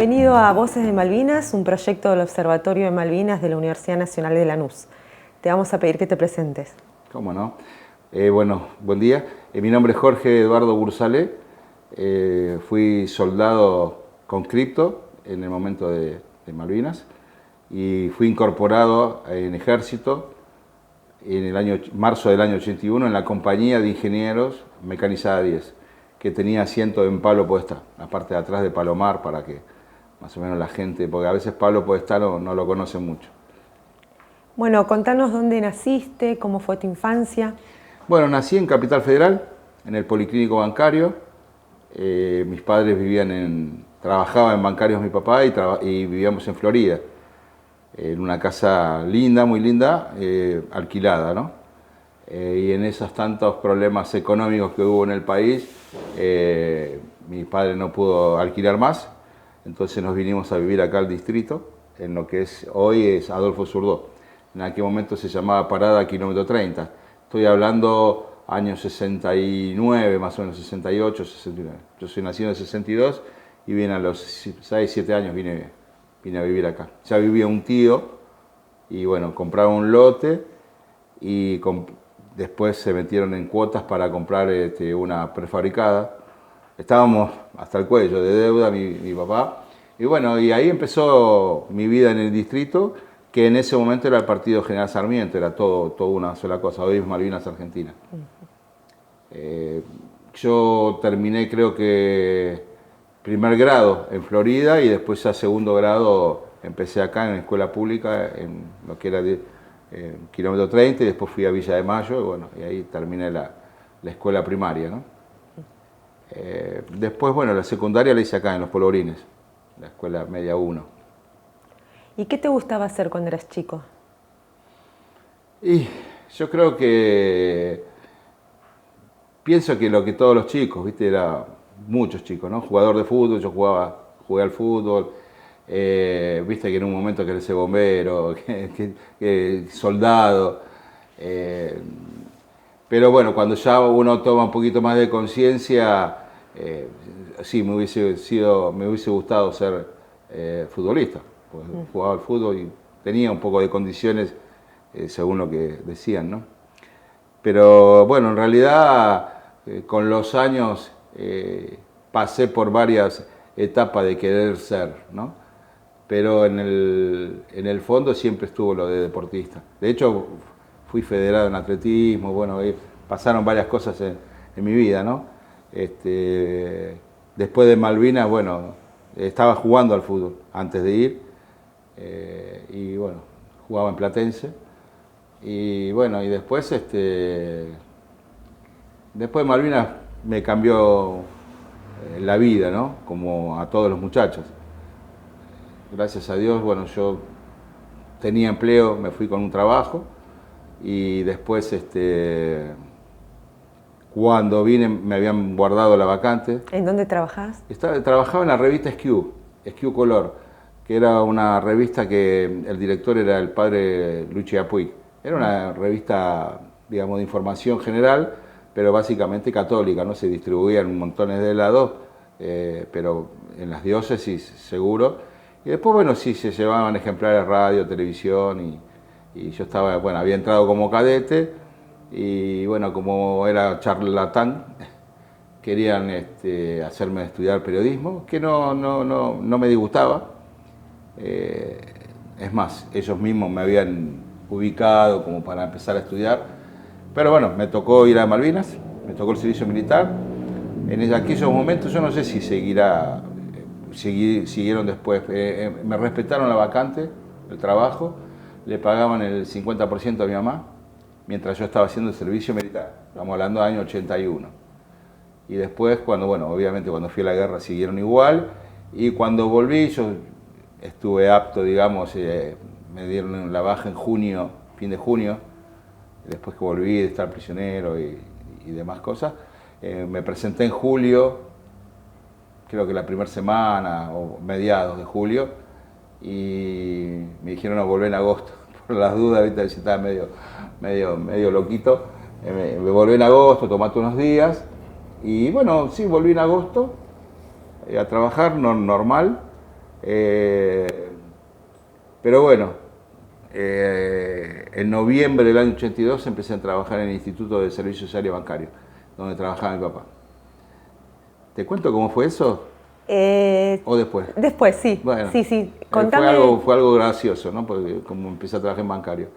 Bienvenido a Voces de Malvinas, un proyecto del Observatorio de Malvinas de la Universidad Nacional de Lanús. Te vamos a pedir que te presentes. ¿Cómo no? Bueno, buen día. Mi nombre es Jorge Eduardo Bursalé. Fui soldado conscripto en el momento de Malvinas y fui incorporado en ejército en el marzo del año 81 en la compañía de ingenieros mecanizada 10, que tenía asiento en Pablo Podestá, la parte de atrás de Palomar, para que más o menos la gente, porque a veces Pablo Podestá no lo conoce mucho. Bueno, contanos dónde naciste, cómo fue tu infancia. Bueno, nací en Capital Federal, en el Policlínico Bancario. Mis padres trabajaban en bancarios mi papá y vivíamos en Florida, en una casa linda, muy linda, alquilada, ¿no? Y en esos tantos problemas económicos que hubo en el país, mi padre no pudo alquilar más, entonces nos vinimos a vivir acá al distrito, en lo que hoy es Adolfo Surdó. En aquel momento se llamaba Parada Kilómetro 30. Estoy hablando años 69, más o menos 68, 69. Yo soy nacido en el 62 y vine a los 6, 7 años vine a vivir acá. Ya vivía un tío y bueno, compraron un lote y después se metieron en cuotas para comprar una prefabricada. Estábamos hasta el cuello de deuda, mi papá. Y bueno, y ahí empezó mi vida en el distrito, que en ese momento era el Partido General Sarmiento, era todo una sola cosa, hoy es Malvinas Argentina. Yo terminé, creo que primer grado en Florida y después ya segundo grado empecé acá en la escuela pública, en lo que era Kilómetro 30, y después fui a Villa de Mayo, y bueno, y ahí terminé la escuela primaria, ¿no? Después, bueno, la secundaria la hice acá en Los Polvorines, la escuela media 1. ¿Y qué te gustaba hacer cuando eras chico? Y yo creo que pienso que lo que todos los chicos, viste, era muchos chicos, ¿no? Jugador de fútbol, yo jugué al fútbol, viste que en un momento querés ser bombero, que soldado, pero bueno, cuando ya uno toma un poquito más de conciencia, sí, me hubiese gustado ser futbolista. Pues jugaba al fútbol y tenía un poco de condiciones según lo que decían, ¿no? Pero bueno, en realidad con los años pasé por varias etapas de querer ser, ¿no? Pero en el fondo siempre estuvo lo de deportista. De hecho, fui federado en atletismo, bueno, pasaron varias cosas en mi vida, ¿no? Después de Malvinas, bueno, estaba jugando al fútbol antes de ir. Y bueno, jugaba en Platense y bueno, y después después de Malvinas me cambió la vida, ¿no? Como a todos los muchachos. Gracias a Dios, bueno, yo tenía empleo, me fui con un trabajo y después cuando vine me habían guardado la vacante. ¿En dónde trabajás? Trabajaba en la revista Esquiu Color, que era una revista que el director era el padre Luchi Apuig. Era una revista, digamos, de información general, pero básicamente católica, ¿no? Se distribuían montones de helados, pero en las diócesis seguro. Y después, bueno, sí, se llevaban ejemplares radio, televisión, y yo estaba, bueno, había entrado como cadete, y bueno, como era charlatán, querían hacerme estudiar periodismo, que no me disgustaba. Es más, ellos mismos me habían ubicado como para empezar a estudiar, pero bueno, me tocó ir a Malvinas, me tocó el servicio militar. En aquellos momentos, yo no sé si siguieron después, me respetaron la vacante, el trabajo, le pagaban el 50% a mi mamá, mientras yo estaba haciendo el servicio militar, estamos hablando del año 81. Y después, obviamente cuando fui a la guerra siguieron igual, y cuando volví yo estuve apto, digamos, me dieron la baja en junio, fin de junio, después que volví de estar prisionero y demás cosas. Me presenté en julio, creo que la primera semana o mediados de julio, y me dijeron no, volver en agosto, por las dudas, ¿viste? Si estaba medio loquito. Me volví en agosto, tomate unos días, y bueno, sí, volví en agosto a trabajar normal. Pero bueno, en noviembre del año 82 empecé a trabajar en el Instituto de Servicio Social y Bancario, donde trabajaba mi papá. ¿Te cuento cómo fue eso? ¿O después? Después, sí. Bueno, Sí. Contame, fue algo gracioso, ¿no? Porque como empecé a trabajar en bancario.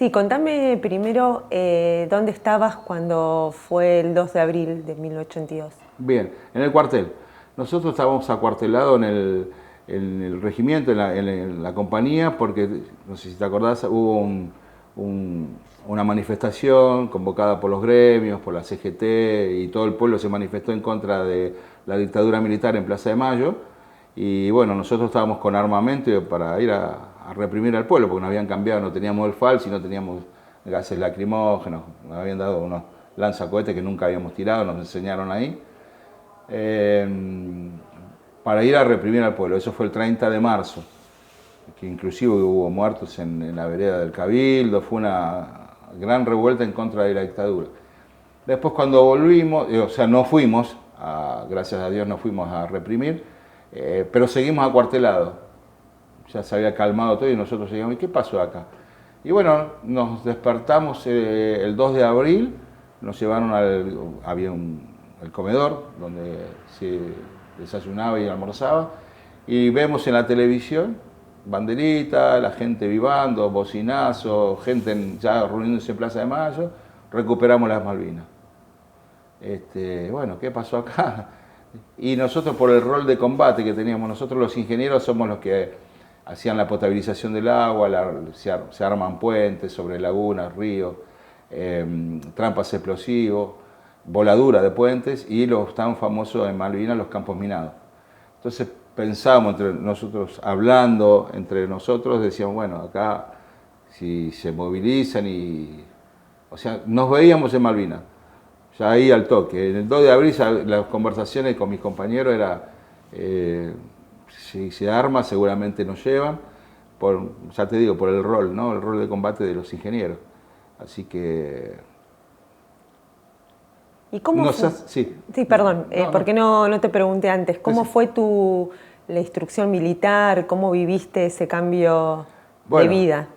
sí, contame primero dónde estabas cuando fue el 2 de abril de 1982. Bien, en el cuartel. Nosotros estábamos acuartelados en el regimiento, en la compañía, porque, no sé si te acordás, hubo una manifestación convocada por los gremios, por la CGT, y todo el pueblo se manifestó en contra de la dictadura militar en Plaza de Mayo. Y bueno, nosotros estábamos con armamento para ir a reprimir al pueblo, porque nos habían cambiado, no teníamos el FAL, sino teníamos gases lacrimógenos, nos habían dado unos lanzacohetes que nunca habíamos tirado, nos enseñaron ahí. Para ir a reprimir al pueblo. Eso fue el 30 de marzo, que inclusive hubo muertos en la vereda del Cabildo, fue una gran revuelta en contra de la dictadura. Después cuando volvimos, o sea, no fuimos, gracias a Dios no fuimos a reprimir, pero seguimos acuartelados. Ya se había calmado todo y nosotros seguíamos, ¿y qué pasó acá? Y bueno, nos despertamos el 2 de abril, nos llevaron había el comedor donde se desayunaba y almorzaba, y vemos en la televisión banderita, la gente vivando, bocinazo, gente ya reuniéndose en Plaza de Mayo, recuperamos las Malvinas. Bueno, ¿qué pasó acá? Y nosotros, por el rol de combate que teníamos, nosotros los ingenieros somos los que hacían la potabilización del agua, se arman puentes sobre lagunas, ríos, trampas explosivos, voladura de puentes, y los tan famosos en Malvinas, los campos minados. Entonces pensábamos entre nosotros, hablando entre nosotros, decíamos, bueno, acá si se movilizan o sea, nos veíamos en Malvinas, ya ahí al toque. En el 2 de abril las conversaciones con mis compañeros era, si se arma seguramente nos llevan, ya te digo, por el rol, ¿no? El rol de combate de los ingenieros. Así que... ¿Y cómo fue? Sí, Perdón, porque no te pregunté antes. ¿Cómo fue la instrucción militar? ¿Cómo viviste ese cambio de vida?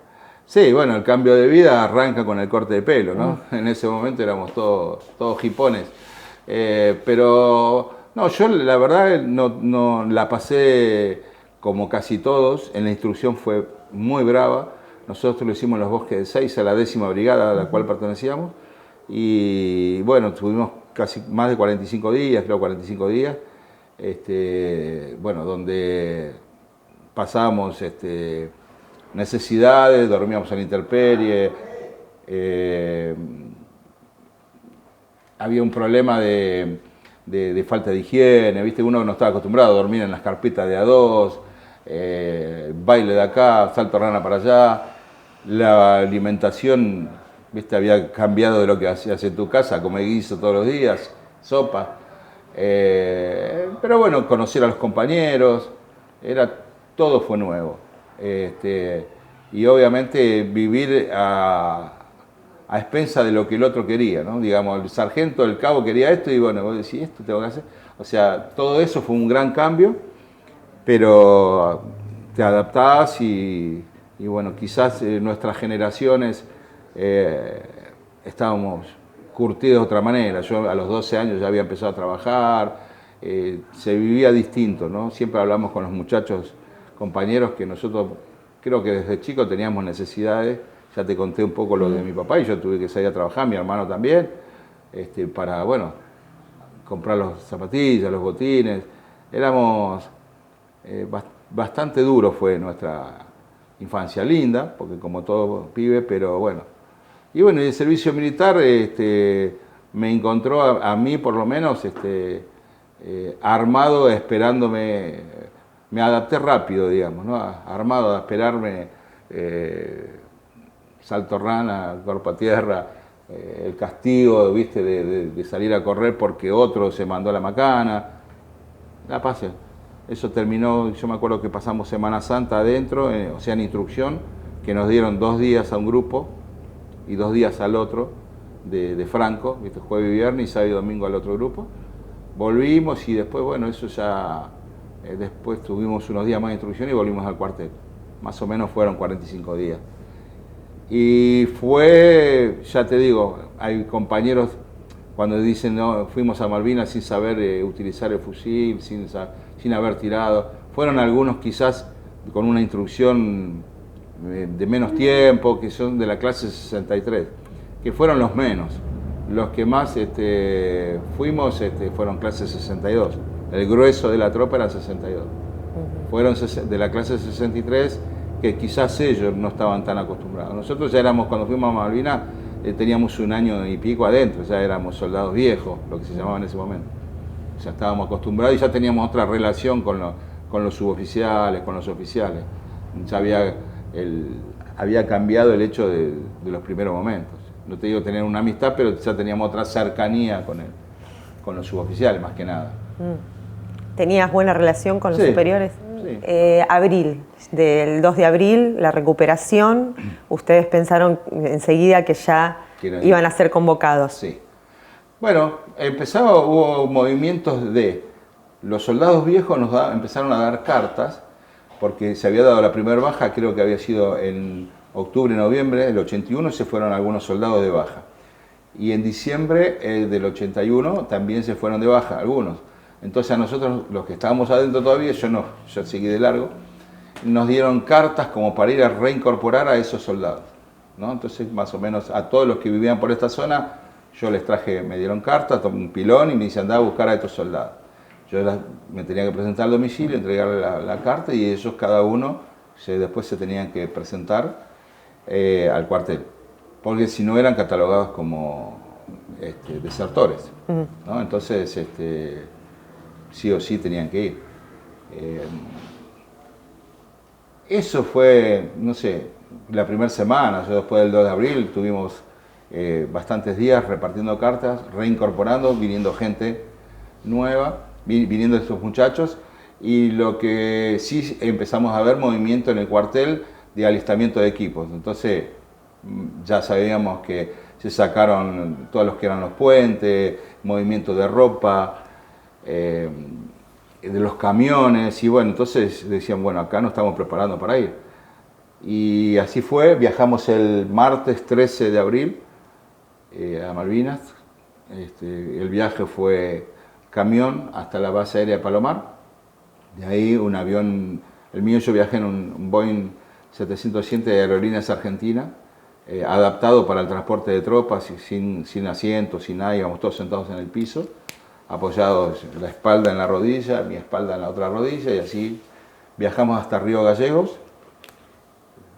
Sí, bueno, el cambio de vida arranca con el corte de pelo, ¿no? En ese momento éramos todos jipones. Pero, no, yo la verdad no la pasé como casi todos. En la instrucción fue muy brava. Nosotros lo hicimos en los bosques de Seiza, la 10ª brigada a la cual pertenecíamos. Y bueno, tuvimos casi más de 45 días, creo 45 días, bueno, donde pasábamos necesidades, dormíamos en la intemperie, había un problema de falta de higiene, ¿viste? Uno no estaba acostumbrado a dormir en las carpetas de A2, baile de acá, salto rana para allá, la alimentación... ¿Viste? Había cambiado de lo que hacías en tu casa, comer guiso todos los días, sopa. Pero bueno, conocer a los compañeros, todo fue nuevo. Y obviamente vivir a expensa de lo que el otro quería, ¿no? Digamos, el sargento, el cabo quería esto y bueno, vos decís, esto tengo que hacer. O sea, todo eso fue un gran cambio, pero te adaptás y bueno, quizás nuestras generaciones... estábamos curtidos de otra manera. Yo a los 12 años ya había empezado a trabajar, se vivía distinto, ¿no? Siempre hablamos con los muchachos, compañeros, que nosotros creo que desde chicos teníamos necesidades. Ya te conté un poco lo de mi papá y yo tuve que salir a trabajar, mi hermano también, para, bueno, comprar las zapatillas, los botines. Éramos bastante duros, fue nuestra infancia, linda, porque como todo pibe, pero bueno. Y bueno, el servicio militar me encontró a mí, por lo menos, armado, esperándome. Me adapté rápido, digamos, ¿no? Armado a esperarme, salto rana, cuerpo a tierra, el castigo, ¿viste? De salir a correr porque otro se mandó a la macana. La pasé. Eso terminó, yo me acuerdo que pasamos Semana Santa adentro, o sea, en instrucción, que nos dieron 2 días a un grupo y 2 días al otro de Franco, ¿viste? Jueves y viernes y sábado y domingo al otro grupo. Volvimos y después, bueno, eso ya Después tuvimos unos días más de instrucción y volvimos al cuartel. Más o menos fueron 45 días. Y fue, ya te digo, hay compañeros cuando dicen, no, fuimos a Malvinas sin saber utilizar el fusil, sin haber tirado. Fueron algunos quizás con una instrucción de menos tiempo, que son de la clase 63, que fueron los menos. Los que más fuimos fueron clase 62. El grueso de la tropa era 62. Fueron de la clase 63, que quizás ellos no estaban tan acostumbrados. Nosotros ya éramos, cuando fuimos a Malvinas, teníamos 1 año y pico adentro, ya éramos soldados viejos, lo que se llamaba en ese momento. Ya estábamos acostumbrados y ya teníamos otra relación con los suboficiales, con los oficiales. Ya había cambiado el hecho de los primeros momentos. No te digo tener una amistad, pero ya teníamos otra cercanía con los suboficiales, más que nada. ¿Tenías buena relación con los superiores? Sí. Abril, del 2 de abril, la recuperación, ustedes pensaron enseguida que ya iban a ser convocados. Sí. Bueno, hubo movimientos de los soldados viejos, empezaron a dar cartas, porque se había dado la primera baja, creo que había sido en octubre, noviembre del 81, se fueron algunos soldados de baja. Y en diciembre del 81 también se fueron de baja, algunos. Entonces a nosotros, los que estábamos adentro todavía, yo seguí de largo, nos dieron cartas como para ir a reincorporar a esos soldados, ¿no? Entonces más o menos a todos los que vivían por esta zona, me dieron cartas, tomé un pilón y me dice andá a buscar a estos soldados. Yo me tenía que presentar al domicilio, entregarle la carta y ellos cada uno después se tenían que presentar al cuartel, porque si no eran catalogados como desertores, ¿no? Entonces sí o sí tenían que ir. Eso fue, no sé, la primera semana. Yo después del 2 de abril tuvimos bastantes días repartiendo cartas, reincorporando, viniendo gente nueva, viniendo estos muchachos, y lo que sí empezamos a ver movimiento en el cuartel de alistamiento de equipos. Entonces ya sabíamos que se sacaron todos los que eran los puentes, movimiento de ropa, de los camiones, y bueno, entonces decían, bueno, acá nos estamos preparando para ir. Y así fue, viajamos el martes 13 de abril a Malvinas. El viaje fue camión hasta la base aérea de Palomar. De ahí un avión, el mío, yo viajé en un Boeing 707 de Aerolíneas Argentina, adaptado para el transporte de tropas, sin asientos, sin nada, íbamos todos sentados en el piso, apoyados la espalda en la rodilla, mi espalda en la otra rodilla, y así viajamos hasta Río Gallegos.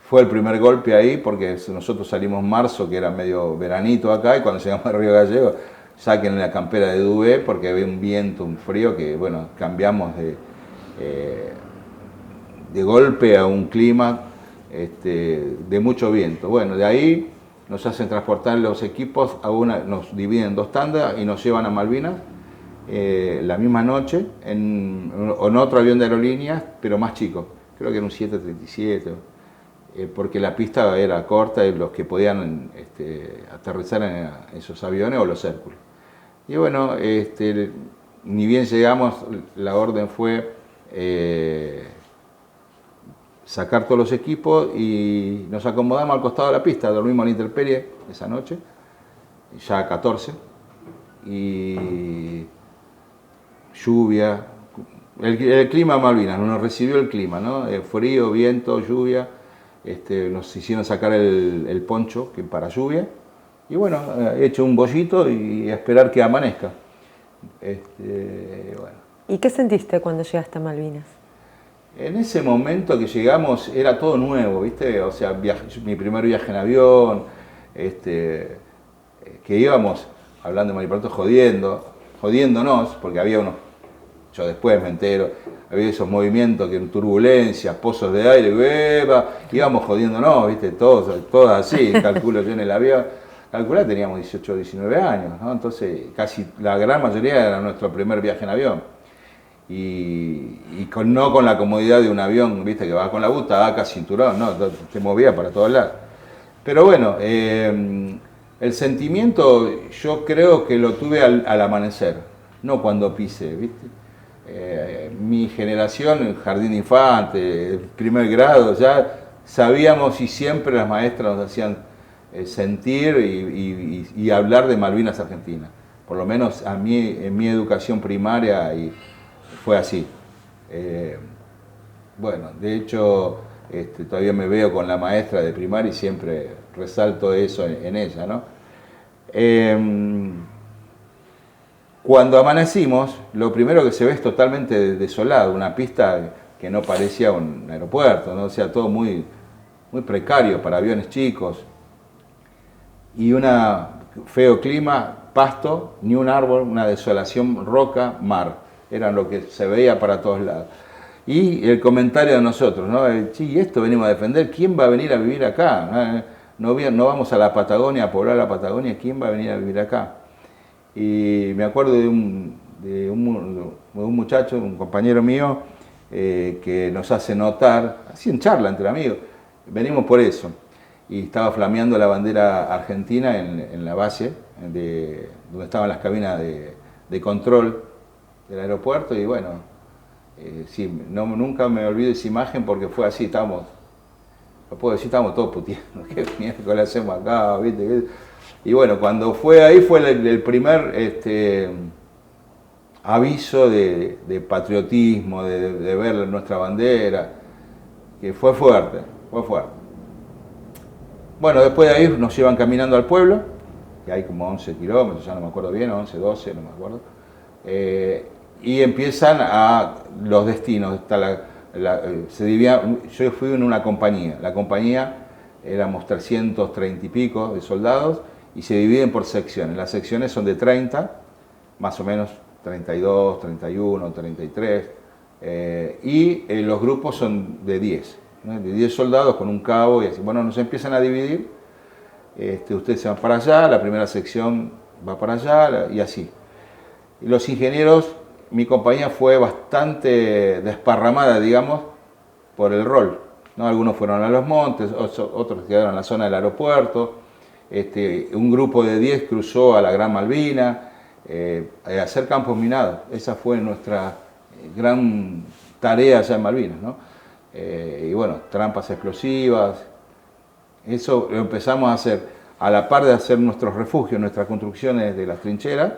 Fue el primer golpe ahí, porque nosotros salimos en marzo, que era medio veranito acá, y cuando llegamos a Río Gallegos, saquen la campera de duvet, porque había un viento, un frío, que bueno, cambiamos de golpe a un clima de mucho viento. Bueno, de ahí nos hacen transportar los equipos, nos dividen en 2 tandas y nos llevan a Malvinas la misma noche en otro avión de aerolíneas, pero más chico, creo que era un 737, porque la pista era corta y los que podían aterrizar en esos aviones o los Hércules. Y bueno, ni bien llegamos, la orden fue sacar todos los equipos y nos acomodamos al costado de la pista, dormimos en la intemperie esa noche, ya 14, y lluvia, el clima de Malvinas, nos recibió el clima, ¿no? Frío, viento, lluvia, nos hicieron sacar el poncho para lluvia, y bueno, he hecho un bollito y esperar que amanezca. Bueno. ¿Y qué sentiste cuando llegaste a Malvinas? En ese momento que llegamos era todo nuevo, ¿viste? O sea, mi primer viaje en avión, que íbamos, hablando de Mariparto, jodiéndonos, porque había yo después me entero, había esos movimientos, que turbulencias, pozos de aire, íbamos jodiéndonos, ¿viste? Todos así, calculo yo en el avión. Teníamos 18 o 19 años, ¿no? Entonces casi la gran mayoría era nuestro primer viaje en avión. Y no con la comodidad de un avión, ¿viste? Que vas con la butaca, cinturón, no, te movía para todos lados. Pero bueno, el sentimiento yo creo que lo tuve al amanecer, no cuando pisé, ¿viste? Mi generación, jardín de infante, primer grado, ya sabíamos y siempre las maestras nos hacían sentir y hablar de Malvinas Argentinas. Por lo menos a mí, en mi educación primaria fue así. Bueno, de hecho, todavía me veo con la maestra de primaria y siempre resalto eso en ella, ¿no? Cuando amanecimos, lo primero que se ve es totalmente desolado, una pista que no parecía un aeropuerto, ¿no? O sea, todo muy, muy precario para aviones chicos. Y un feo clima, pasto, ni un árbol, una desolación, roca, mar. Era lo que se veía para todos lados. Y el comentario de nosotros, ¿no? Sí, esto venimos a defender, ¿quién va a venir a vivir acá? No vamos a la Patagonia, a poblar la Patagonia, ¿quién va a venir a vivir acá? Y me acuerdo de un muchacho, un compañero mío, que nos hace notar, así en charla entre amigos, venimos por eso. Y estaba flameando la bandera argentina en la base, donde estaban las cabinas de control del aeropuerto, y bueno, sí, nunca me olvido esa imagen porque fue así, lo puedo decir, estábamos todos puteando, ¿qué miércoles hacemos acá? ¿Viste? Y bueno, cuando fue ahí fue el primer aviso de patriotismo, de ver nuestra bandera, que fue fuerte, fue fuerte. Bueno, después de ahí nos llevan caminando al pueblo, que hay como 11 kilómetros, ya no me acuerdo bien, 11, 12, no me acuerdo. Y empiezan los destinos. Yo fui en una compañía. La compañía éramos 330 y pico de soldados y se dividen por secciones. Las secciones son de 30, más o menos 32, 31, 33. Y los grupos son de 10. ¿No? De 10 soldados con un cabo y así. Bueno, nos empiezan a dividir. Ustedes se van para allá, la primera sección va para allá y así. Y los ingenieros, mi compañía fue bastante desparramada, digamos, por el rol, ¿no? Algunos fueron a los montes, otros quedaron en la zona del aeropuerto. Un grupo de 10 cruzó a la Gran Malvina a hacer campos minados. Esa fue nuestra gran tarea allá en Malvinas, ¿no? Y bueno, trampas explosivas. Eso lo empezamos a hacer a la par de hacer nuestros refugios, nuestras construcciones de las trincheras.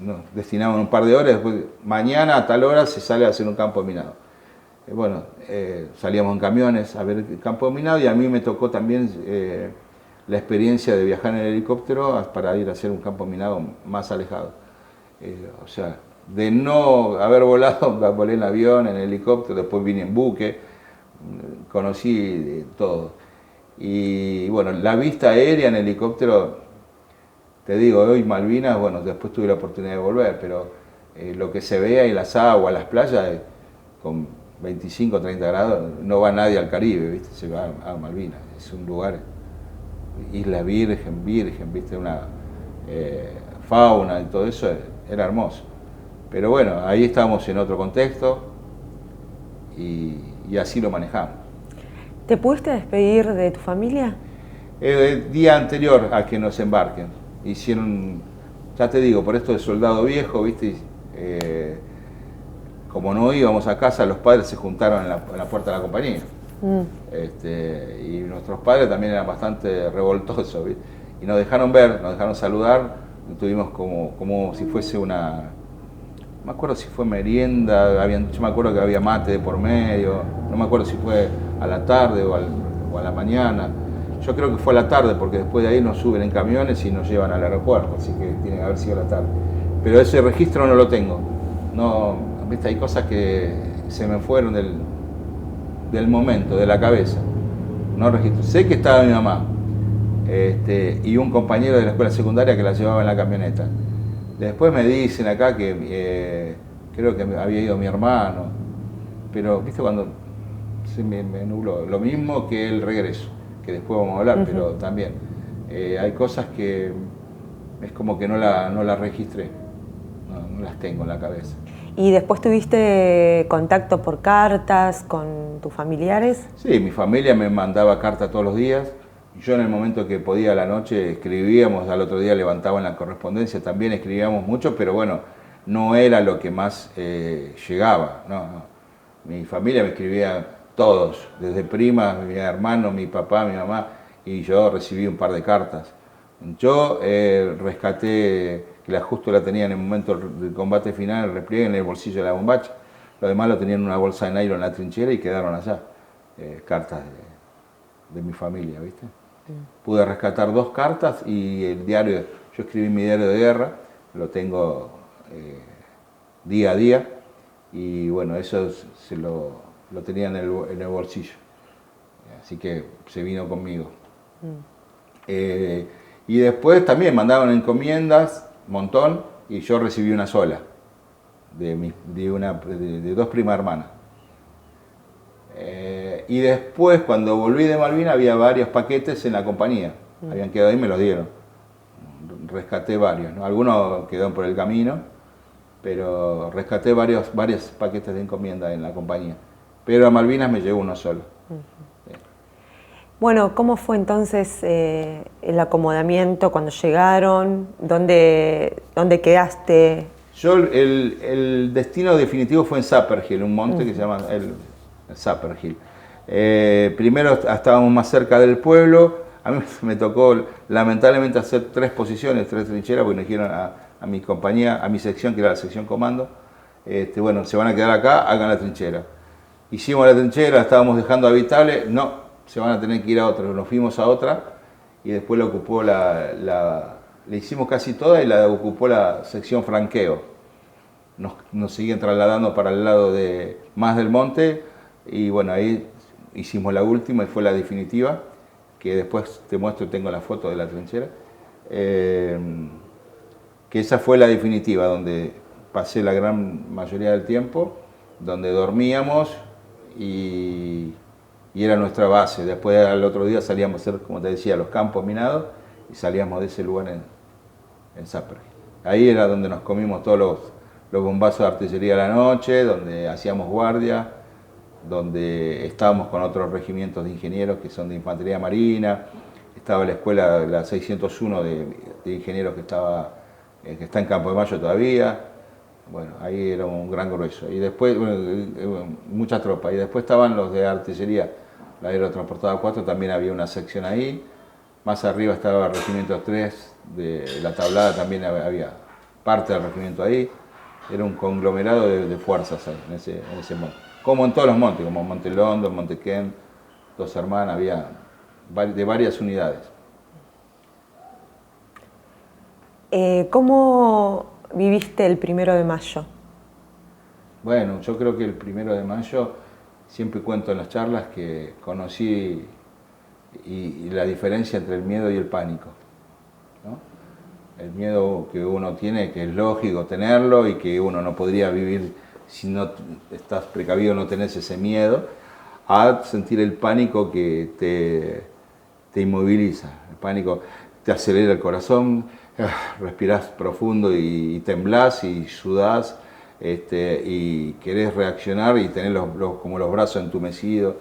Nos destinamos un par de horas, después mañana a tal hora se sale a hacer un campo minado. Bueno, salíamos en camiones a ver el campo minado y a mí me tocó también la experiencia de viajar en el helicóptero para ir a hacer un campo minado más alejado. O sea, de no haber volado, volé en avión, en helicóptero, después vine en buque, conocí todo. Y bueno, la vista aérea en helicóptero, te digo, hoy Malvinas, bueno, después tuve la oportunidad de volver, pero lo que se ve ahí, las aguas, las playas, con 25, 30 grados, no va nadie al Caribe, ¿viste? Se va a Malvinas, es un lugar, isla virgen, ¿viste? Una fauna y todo eso, era hermoso. Pero bueno, ahí estábamos en otro contexto y así lo manejamos. ¿Te pudiste despedir de tu familia? El día anterior a que nos embarquen, hicieron, ya te digo, por esto de soldado viejo, ¿viste? Como no íbamos a casa, los padres se juntaron en la puerta de la compañía. Y nuestros padres también eran bastante revoltosos, ¿viste? Y nos dejaron ver, nos dejaron saludar, tuvimos como si fuese una, no me acuerdo si fue merienda, yo me acuerdo que había mate de por medio, no me acuerdo si fue a la tarde o a la mañana. Yo creo que fue a la tarde porque después de ahí nos suben en camiones y nos llevan al aeropuerto, así que tiene que haber sido a la tarde. Pero ese registro no lo tengo. No, ¿viste? Hay cosas que se me fueron del momento, de la cabeza. No registro. Sé que estaba mi mamá y un compañero de la escuela secundaria que la llevaba en la camioneta. Después me dicen acá que creo que había ido mi hermano, pero viste cuando se me nubló. Lo mismo que el regreso, que después vamos a hablar, pero también hay cosas que es como que no la registré, no las tengo en la cabeza. ¿Y después tuviste contacto por cartas con tus familiares? Sí, mi familia me mandaba cartas todos los días. Yo en el momento que podía a la noche escribíamos, al otro día levantaban la correspondencia, también escribíamos mucho, pero bueno, no era lo que más llegaba. No, no. Mi familia me escribía todos, desde primas, mi hermano, mi papá, mi mamá, y yo recibí un par de cartas. Yo rescaté, que justo la tenía en el momento del combate final, el repliegue en el bolsillo de la bombacha. Lo demás lo tenían en una bolsa de nylon en la trinchera y quedaron allá. Cartas de mi familia, ¿viste? Pude rescatar 2 cartas y el diario, yo escribí mi diario de guerra, lo tengo día a día y bueno, eso lo tenía en el bolsillo. Así que se vino conmigo. Y después también mandaban encomiendas, un montón, y yo recibí una sola, de 2 primas hermanas. Y después, cuando volví de Malvinas, había varios paquetes en la compañía. Habían quedado ahí y me los dieron. Rescaté varios, ¿no? Algunos quedaron por el camino, pero rescaté varios paquetes de encomienda en la compañía. Pero a Malvinas me llegó uno solo. Bueno, ¿cómo fue entonces el acomodamiento cuando llegaron? ¿Dónde quedaste? Yo, el destino definitivo fue en Sapperhill, un monte que se llama el Sapperhill. Primero estábamos más cerca del pueblo. A mí me tocó lamentablemente hacer 3 posiciones, 3 trincheras, porque nos dijeron a mi compañía, a mi sección, que era la sección comando, bueno, se van a quedar acá, hagan la trinchera. Hicimos la trinchera, la estábamos dejando habitable, no, se van a tener que ir a otra. Nos fuimos a otra y después la ocupó le hicimos casi toda y la ocupó la sección franqueo. Nos siguen trasladando para el lado más del monte y bueno, ahí hicimos la última y fue la definitiva, que después te muestro, tengo la foto de la trinchera, que esa fue la definitiva, donde pasé la gran mayoría del tiempo, donde dormíamos y era nuestra base. Después al otro día salíamos a hacer, como te decía, los campos minados y salíamos de ese lugar en Sapperhill. Ahí era donde nos comimos todos los bombazos de artillería a la noche, donde hacíamos guardia, donde estábamos con otros regimientos de ingenieros que son de infantería marina. Estaba la escuela, la 601 de ingenieros que está en Campo de Mayo todavía. Bueno, ahí era un gran grueso. Y después, mucha tropa. Y después estaban los de artillería, la aerotransportada 4, también había una sección ahí. Más arriba estaba el regimiento 3 de la Tablada, también había parte del regimiento ahí. Era un conglomerado de fuerzas ahí, en ese monte. Como en todos los montes, como Monte Londo, Monte Kent, Dos Hermanas, había de varias unidades. ¿Cómo viviste el 1 de mayo? Bueno, yo creo que el 1 de mayo, siempre cuento en las charlas que conocí y la diferencia entre el miedo y el pánico, ¿no? El miedo que uno tiene, que es lógico tenerlo y que uno no podría vivir si no estás precavido, no tenés ese miedo, a sentir el pánico que te inmoviliza. El pánico te acelera el corazón, respirás profundo y temblás y sudás, y querés reaccionar y tenés como los brazos entumecidos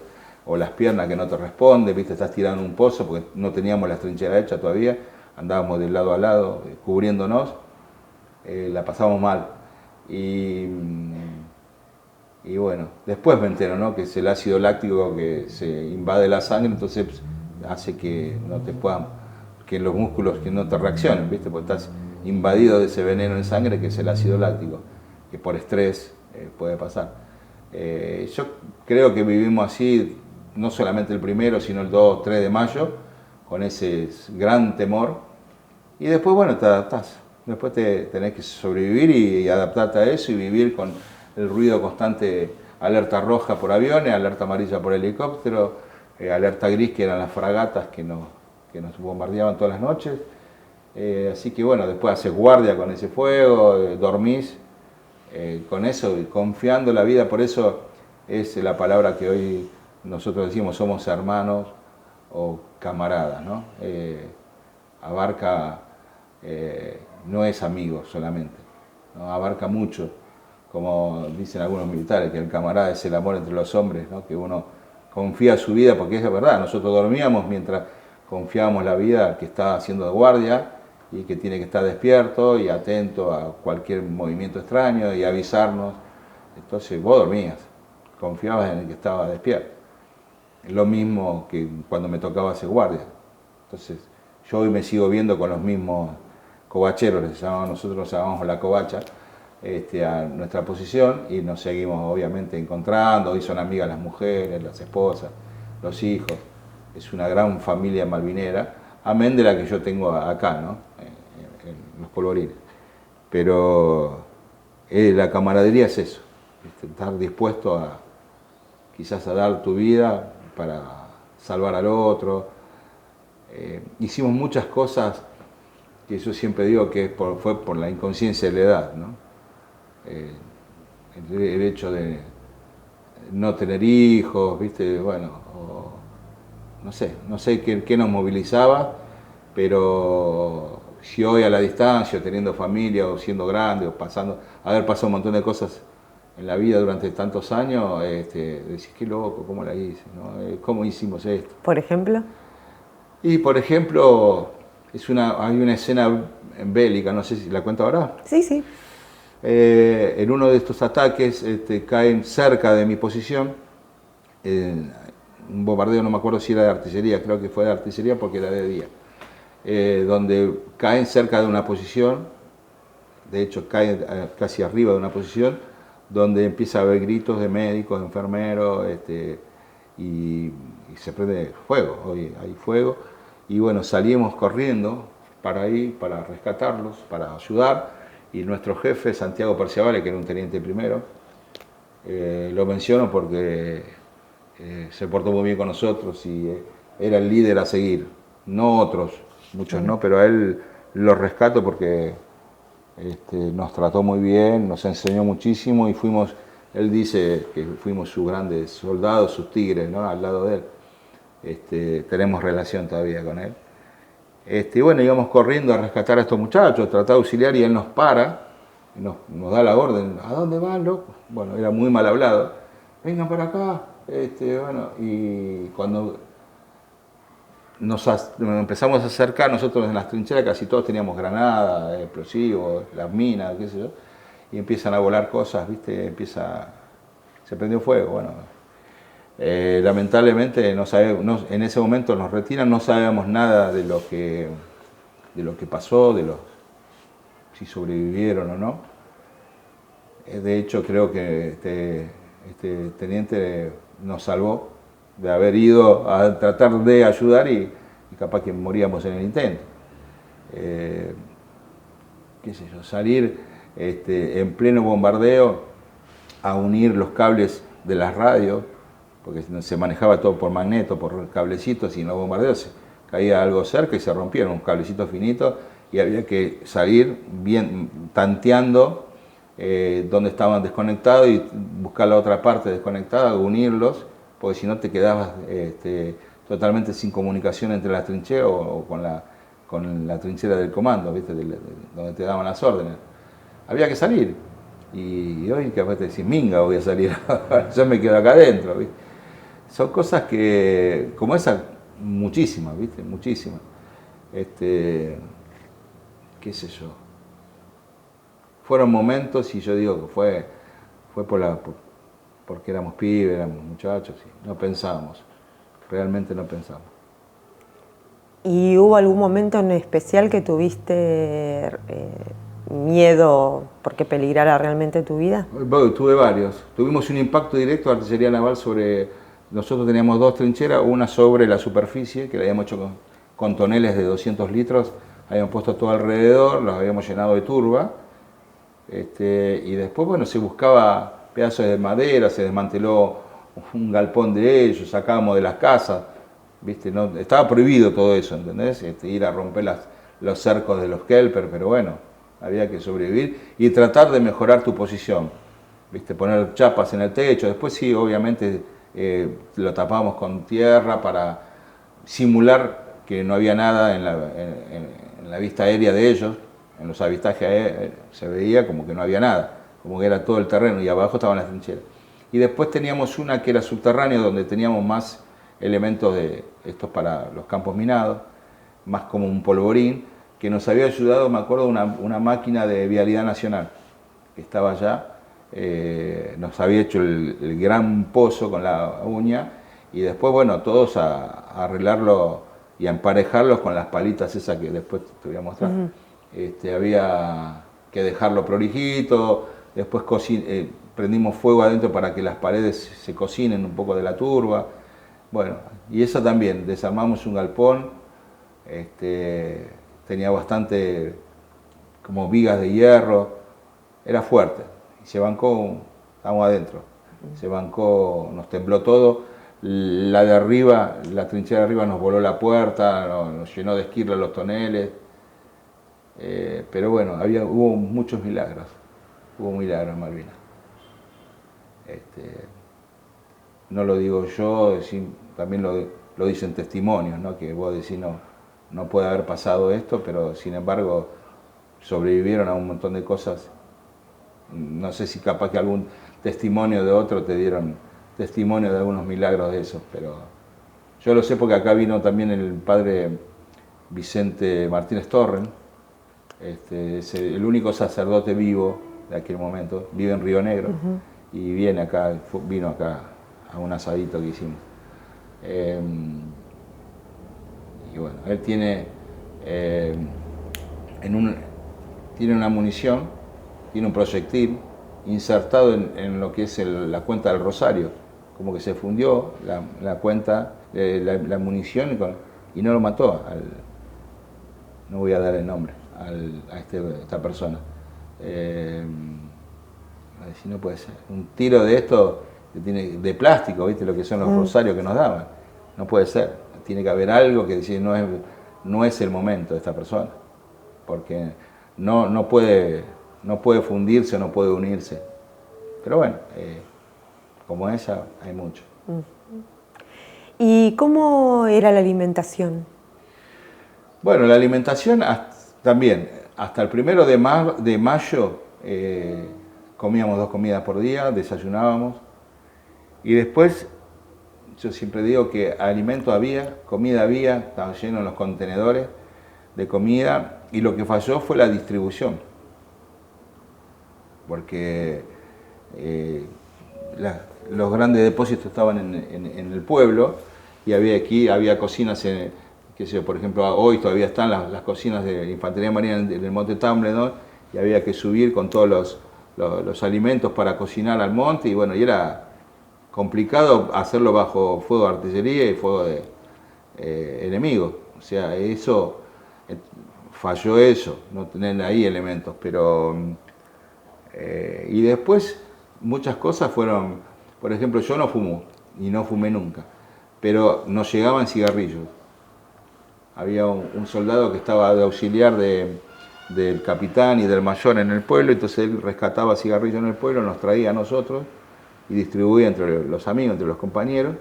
o las piernas que no te responden, ¿viste? Estás tirado en un pozo porque no teníamos las trincheras hechas todavía, andábamos de lado a lado cubriéndonos, la pasamos mal. Y bueno, después me entero, ¿no?, que es el ácido láctico que se invade la sangre, entonces hace que no te puedan, que los músculos que no te reaccionen, ¿viste? Porque estás invadido de ese veneno en sangre que es el ácido láctico, que por estrés puede pasar. Yo creo que vivimos así, no solamente el 1, sino el 2, 3 de mayo, con ese gran temor, y después, bueno, te adaptás. Después tenés que sobrevivir y adaptarte a eso y vivir con el ruido constante, alerta roja por aviones, alerta amarilla por helicóptero, alerta gris, que eran las fragatas que nos bombardeaban todas las noches. Así que bueno, después haces guardia con ese fuego, dormís con eso, confiando en la vida. Por eso es la palabra que hoy nosotros decimos, somos hermanos o camaradas, ¿no? Abarca, no es amigo solamente, ¿no? Abarca mucho, como dicen algunos militares, que el camarada es el amor entre los hombres, ¿no? Que uno confía su vida, porque es verdad, nosotros dormíamos mientras confiábamos la vida que estaba haciendo de guardia y que tiene que estar despierto y atento a cualquier movimiento extraño y avisarnos. Entonces vos dormías, confiabas en el que estaba despierto. Lo mismo que cuando me tocaba hacer guardia. Entonces yo hoy me sigo viendo con los mismos covacheros, nosotros los llamamos la covacha, a nuestra posición, y nos seguimos obviamente encontrando. Hoy son amigas las mujeres, las esposas, los hijos. Es una gran familia malvinera, amén de la que yo tengo acá, ¿no? En los polvorines. Pero la camaradería es eso, estar dispuesto a quizás a dar tu vida para salvar al otro. Hicimos muchas cosas que yo siempre digo que fue por la inconsciencia de la edad, ¿no? El hecho de no tener hijos, ¿viste? Bueno, no sé qué nos movilizaba, pero si hoy a la distancia, teniendo familia, o siendo grande, o haber pasado un montón de cosas en la vida durante tantos años, decís, qué loco, cómo la hice, ¿no? ¿Cómo hicimos esto? ¿Por ejemplo? Y por ejemplo, hay una escena bélica, no sé si la cuento ahora. Sí, sí. En uno de estos ataques caen cerca de mi posición, un bombardeo, no me acuerdo si era de artillería, creo que fue de artillería porque era de día, donde caen cerca de una posición, de hecho caen casi arriba de una posición, donde empieza a haber gritos de médicos, de enfermeros, y se prende fuego, hoy hay fuego, y bueno, salimos corriendo para ahí, para rescatarlos, para ayudar. Y nuestro jefe, Santiago Perciavale, que era un teniente primero, lo menciono porque se portó muy bien con nosotros y era el líder a seguir. No otros, muchos no, pero a él lo rescato porque nos trató muy bien, nos enseñó muchísimo y él dice que fuimos sus grandes soldados, sus tigres, ¿no? Al lado de él. Tenemos relación todavía con él. Bueno, íbamos corriendo a rescatar a estos muchachos, tratar de auxiliar, y él nos para, y nos da la orden. ¿A dónde van, loco? Bueno, era muy mal hablado. Vengan para acá. Bueno, y cuando nos empezamos a acercar, nosotros en las trincheras casi todos teníamos granadas, explosivos, las minas, qué sé yo, y empiezan a volar cosas, ¿viste? Se prendió fuego, bueno. Lamentablemente en ese momento nos retiran, no sabemos nada de lo que pasó, si sobrevivieron o no. De hecho, creo que este teniente nos salvó de haber ido a tratar de ayudar y capaz que moríamos en el intento. Qué sé yo, salir en pleno bombardeo a unir los cables de las radios, porque se manejaba todo por magneto, por cablecitos, y en los bombardeos caía algo cerca y se rompieron unos cablecitos finitos y había que salir bien tanteando dónde estaban desconectados y buscar la otra parte desconectada, unirlos, porque si no te quedabas totalmente sin comunicación entre las trincheras o con la trinchera del comando, ¿viste? Donde te daban las órdenes. Había que salir. Y hoy capaz te decís, minga, voy a salir, yo me quedo acá adentro, ¿viste? Son cosas que, como esa, muchísimas, ¿viste? Muchísimas. Qué sé yo. Fueron momentos, y yo digo que fue porque éramos pibes, éramos muchachos, y no pensábamos, realmente no pensábamos. ¿Y hubo algún momento en especial que tuviste miedo porque peligrara realmente tu vida? Tuve varios. Tuvimos un impacto directo de artillería naval sobre... Nosotros teníamos dos trincheras, una sobre la superficie, que la habíamos hecho con toneles de 200 litros, habíamos puesto todo alrededor, los habíamos llenado de turba, y después, bueno, se buscaba pedazos de madera, se desmanteló un galpón de ellos, sacábamos de las casas, ¿viste? No, estaba prohibido todo eso, ¿entendés? Ir a romper los cercos de los kelper, pero bueno, había que sobrevivir y tratar de mejorar tu posición, ¿viste? Poner chapas en el techo. Después sí, obviamente lo tapábamos con tierra para simular que no había nada en la vista aérea de ellos. En los avistajes se veía como que no había nada, como que era todo el terreno y abajo estaban las trincheras. Y después teníamos una que era subterránea, donde teníamos más elementos de estos para los campos minados, más como un polvorín, que nos había ayudado, me acuerdo, una máquina de Vialidad Nacional, que estaba allá, nos había hecho el gran pozo con la uña, y después, bueno, todos a arreglarlo y a emparejarlo con las palitas esas que después te voy a mostrar. Había que dejarlo prolijito, después prendimos fuego adentro para que las paredes se cocinen un poco de la turba. Bueno, y eso también, desarmamos un galpón, tenía bastante como vigas de hierro, era fuerte, y se bancó, estábamos adentro, se bancó, nos tembló todo, la de arriba, la trinchera de arriba nos voló la puerta, nos llenó de esquirla los toneles, pero bueno, hubo muchos milagros, en Malvinas. No lo digo yo, también lo dicen testimonios, ¿no? Que vos decís no puede haber pasado esto, pero sin embargo sobrevivieron a un montón de cosas. No sé si capaz que algún testimonio de otro te dieron testimonio de algunos milagros de esos, pero yo lo sé porque acá vino también el padre Vicente Martínez Torren, es el único sacerdote vivo de aquel momento, vive en Río Negro, y vino acá a un asadito que hicimos. Y bueno, él tiene una munición, tiene un proyectil insertado en lo que es la cuenta del Rosario, como que se fundió la cuenta, la munición y no lo mató, no voy a dar el nombre, a esta persona. Si no puede ser, un tiro de esto de plástico, ¿viste? Lo que son los rosarios que nos daban, no puede ser, tiene que haber algo que decir no es el momento de esta persona, porque no puede fundirse, no puede unirse. Pero bueno, como ella hay mucho. ¿Y cómo era la alimentación? Bueno, la alimentación también, hasta el 1 de mayo comíamos 2 comidas por día, desayunábamos, y después yo siempre digo que alimento había, comida había, estaban llenos los contenedores de comida, y lo que falló fue la distribución, porque los grandes depósitos estaban en el pueblo, y había cocinas, qué sé yo, por ejemplo, hoy todavía están las cocinas de Infantería Marina en el Monte Tumbledore, y había que subir con todos los alimentos para cocinar al monte, y bueno, y era complicado hacerlo bajo fuego de artillería y fuego de enemigos. O sea, falló eso, no tener ahí elementos, pero y después muchas cosas fueron, por ejemplo, yo no fumo y no fumé nunca, pero nos llegaban cigarrillos. Había un soldado que estaba de auxiliar del capitán y del mayor en el pueblo, entonces él rescataba cigarrillos en el pueblo, nos traía a nosotros y distribuía entre los amigos, entre los compañeros,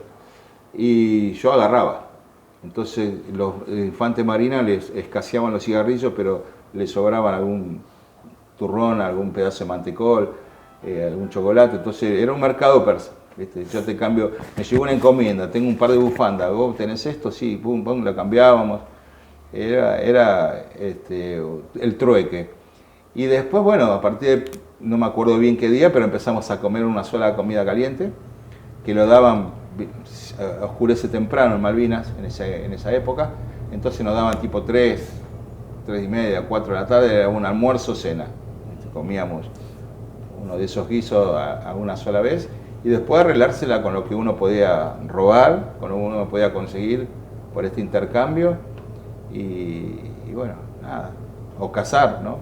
y yo agarraba. Entonces los infantes marinas les escaseaban los cigarrillos, pero les sobraban algún turrón, algún pedazo de mantecol, algún chocolate. Entonces era un mercado persa, ¿viste? Yo te cambio, me llegó una encomienda, tengo un par de bufandas, ¿vos tenés esto? Sí, pum, pum, lo cambiábamos. Era el trueque. Y después, bueno, a partir de, no me acuerdo bien qué día, pero empezamos a comer una sola comida caliente, que lo daban, oscurece temprano en Malvinas, en esa época, entonces nos daban tipo 3 y media, 4 de la tarde, era un almuerzo, cena. Comíamos uno de esos guisos a una sola vez, y después arreglársela con lo que uno podía robar, con lo que uno podía conseguir por este intercambio, y bueno, nada, o cazar, ¿no?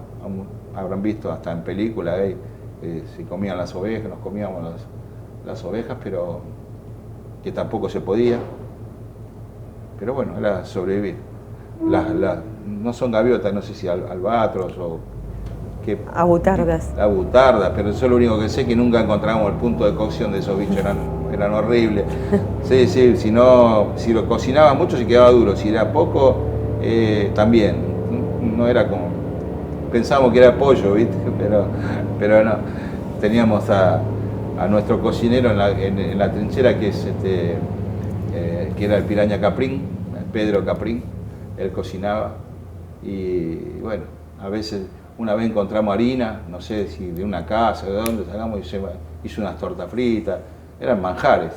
Habrán visto hasta en películas, se comían las ovejas, nos comíamos las ovejas, pero que tampoco se podía. Pero bueno, era sobrevivir. No son gaviotas, no sé si albatros o qué. Abutardas. Abutardas, pero eso es lo único que sé, que nunca encontramos el punto de cocción de esos bichos, eran horribles. Sí, si lo cocinaba mucho se quedaba duro, si era poco, también. No era como, pensábamos que era pollo, ¿viste? Pero no. Teníamos a nuestro cocinero en la trinchera, que era el Piraña Caprín, Pedro Caprín. Él cocinaba, Y bueno, a veces, una vez encontramos harina, no sé si de una casa, de dónde sacamos, y hizo unas tortas fritas, eran manjares.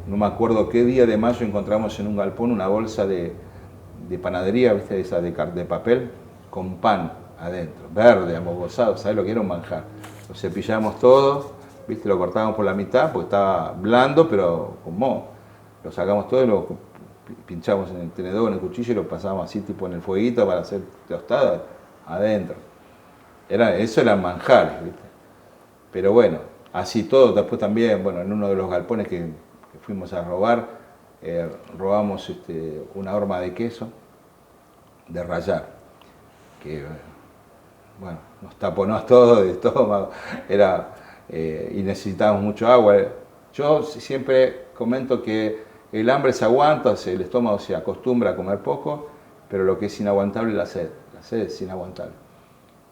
No me acuerdo qué día de mayo encontramos en un galpón una bolsa de panadería, ¿viste? Esa de papel, con pan adentro, verde, amogosado, ¿sabes lo que era un manjar? Lo cepillamos todo, ¿viste? Lo cortábamos por la mitad, porque estaba blando, pero con moho. Lo sacamos todo y lo pinchamos en el tenedor, en el cuchillo, y lo pasábamos así, tipo en el fueguito para hacer tostadas adentro. Eso eran manjares, ¿viste? Pero bueno, así todo. Después también, bueno, en uno de los galpones que fuimos a robar, robamos una horma de queso de rallar, que bueno, nos taponó todo de estómago, y necesitábamos mucho agua. Yo siempre comento que el hambre se aguanta, el estómago se acostumbra a comer poco, pero lo que es inaguantable es la sed es inaguantable.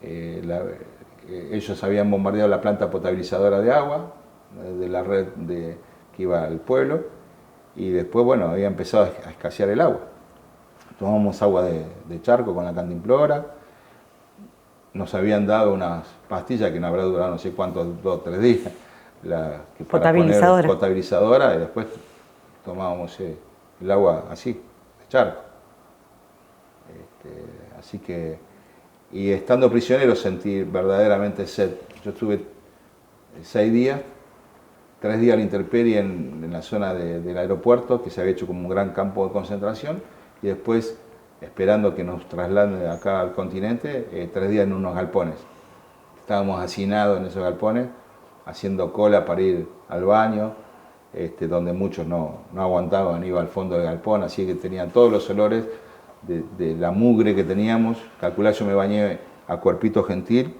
Ellos habían bombardeado la planta potabilizadora de agua de la red que iba al pueblo, y después, bueno, había empezado a escasear el agua. Tomamos agua de charco con la cantimplora, nos habían dado unas pastillas que no habrá durado no sé cuántos, 2 o 3 días, potabilizadora, y después tomábamos el agua así, de charco. Así que, y estando prisionero sentí verdaderamente sed. Yo estuve 6 días, 3 días a la intemperie en la zona del aeropuerto, que se había hecho como un gran campo de concentración, y después esperando que nos trasladen acá al continente, 3 días en unos galpones. Estábamos hacinados en esos galpones, haciendo cola para ir al baño, donde muchos no aguantaban, iba al fondo del galpón, así que tenían todos los olores de la mugre que teníamos. Calculá, yo me bañé a cuerpito gentil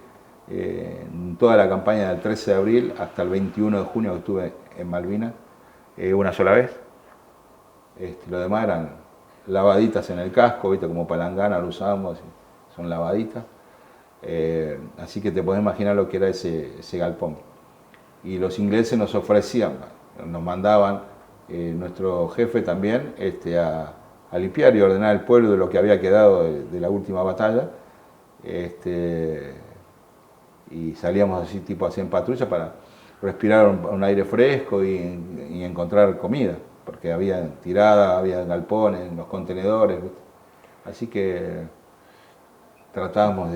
en toda la campaña del 13 de abril hasta el 21 de junio que estuve en Malvinas, una sola vez. Lo demás eran lavaditas en el casco, ¿viste? Como palangana lo usábamos, son lavaditas. Así que te podés imaginar lo que era ese galpón. Y los ingleses nos ofrecían, nos mandaban, nuestro jefe también, a limpiar y ordenar el pueblo de lo que había quedado de la última batalla. Y salíamos así, tipo así en patrulla, para respirar un aire fresco y encontrar comida, porque había tirada, había galpones, en los contenedores, ¿viste? Así que tratábamos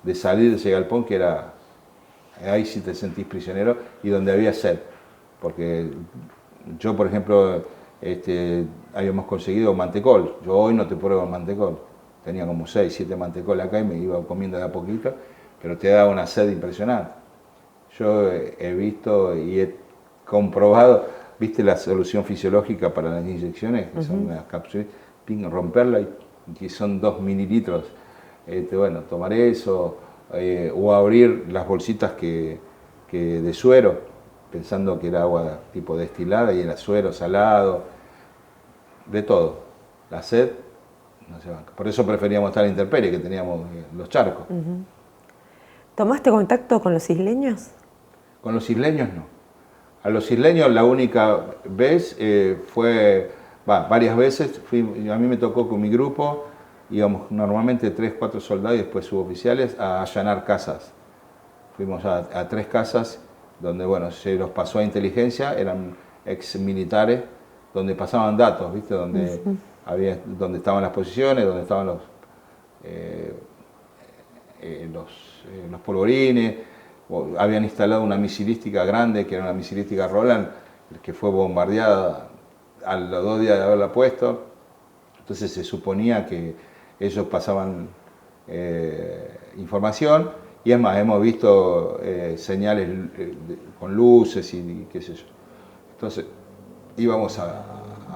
de salir de ese galpón, que era, ahí sí te sentís prisionero, y donde había sed, porque yo, por ejemplo, habíamos conseguido mantecol. Yo hoy no te pruebo el mantecol, tenía como 6, 7 mantecol acá y me iba comiendo de a poquito, pero te daba una sed impresionante. Yo he visto y he comprobado, viste la solución fisiológica para las inyecciones, que son unas cápsulas, romperla, y que son 2 mililitros. Bueno, tomar eso, o abrir las bolsitas que de suero, pensando que era agua tipo destilada y era suero, salado, de todo. La sed no se banca. Por eso preferíamos estar en intemperie, que teníamos los charcos. ¿Tomaste contacto con los isleños? Con los isleños no. A los isleños la única vez fue, varias veces, a mí me tocó con mi grupo, íbamos normalmente 3, 4 soldados y después suboficiales a allanar casas. Fuimos a 3 casas donde, bueno, se los pasó a inteligencia, eran ex militares, donde pasaban datos, ¿viste? Donde estaban las posiciones, donde estaban los polvorines. Habían instalado una misilística grande, que era una misilística Roland, que fue bombardeada a los 2 días de haberla puesto. Entonces se suponía que ellos pasaban información, y es más, hemos visto señales con luces y qué sé yo. Entonces íbamos a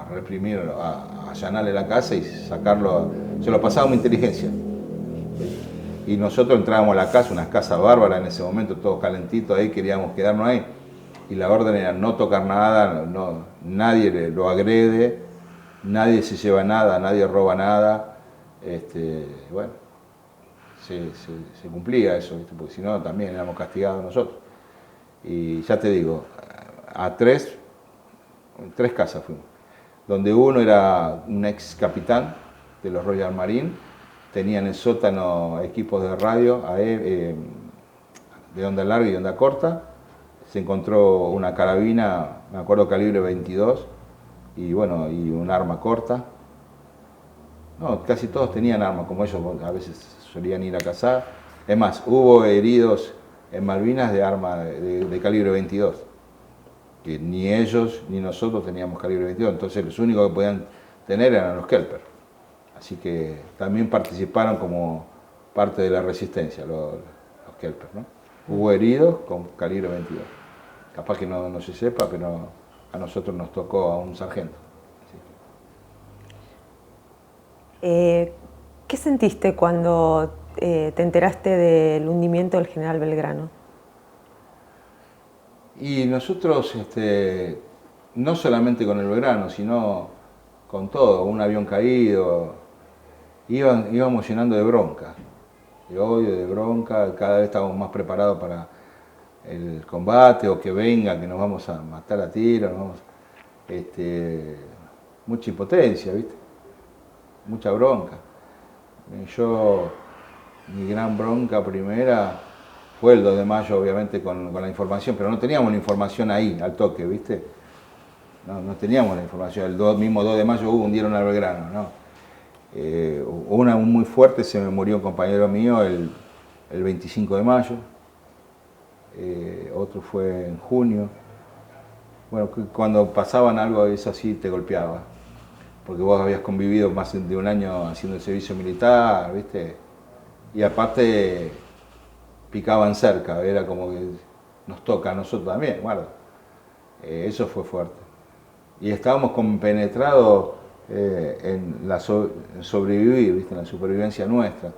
reprimir, a allanarle la casa y sacarlo, se lo pasábamos inteligencia. Y nosotros entrábamos a la casa, una casa bárbara en ese momento, todo calentito ahí, queríamos quedarnos ahí. Y la orden era no tocar nada, nadie lo agrede, nadie se lleva nada, nadie roba nada. Bueno, se cumplía eso, ¿viste? Porque si no también éramos castigados nosotros. Y ya te digo, a 3 casas fuimos, donde uno era un ex capitán de los Royal Marines, tenía en el sótano equipos de radio de onda larga y onda corta. Se encontró una carabina, me acuerdo, calibre 22, y bueno, y un arma corta. No, casi todos tenían armas, como ellos a veces solían ir a cazar. Es más, hubo heridos en Malvinas de arma de calibre 22, que ni ellos ni nosotros teníamos calibre 22, entonces los únicos que podían tener eran los Kelper. Así que también participaron como parte de la resistencia los Kelper, ¿no? Hubo heridos con calibre 22. Capaz que no se sepa, pero a nosotros nos tocó a un sargento. ¿Qué sentiste cuando te enteraste del hundimiento del general Belgrano? Y nosotros, no solamente con el Belgrano, sino con todo, un avión caído, íbamos llenando de bronca, de odio, de bronca, cada vez estábamos más preparados para el combate, o que venga, que nos vamos a matar a tiros, mucha impotencia, ¿viste? Mucha bronca. Mi gran bronca primera fue el 2 de mayo, obviamente, con la información, pero no teníamos la información ahí, al toque, ¿viste? No teníamos la información. El mismo 2 de mayo hundieron al Belgrano, ¿no? Una muy fuerte, se me murió un compañero mío el 25 de mayo. Otro fue en junio. Bueno, cuando pasaban algo de eso así te golpeaba, porque vos habías convivido más de un año haciendo el servicio militar, ¿viste? Y aparte picaban cerca, era como que nos toca a nosotros también, guarda. Eso fue fuerte. Y estábamos compenetrados en sobrevivir, ¿viste? En la supervivencia nuestra.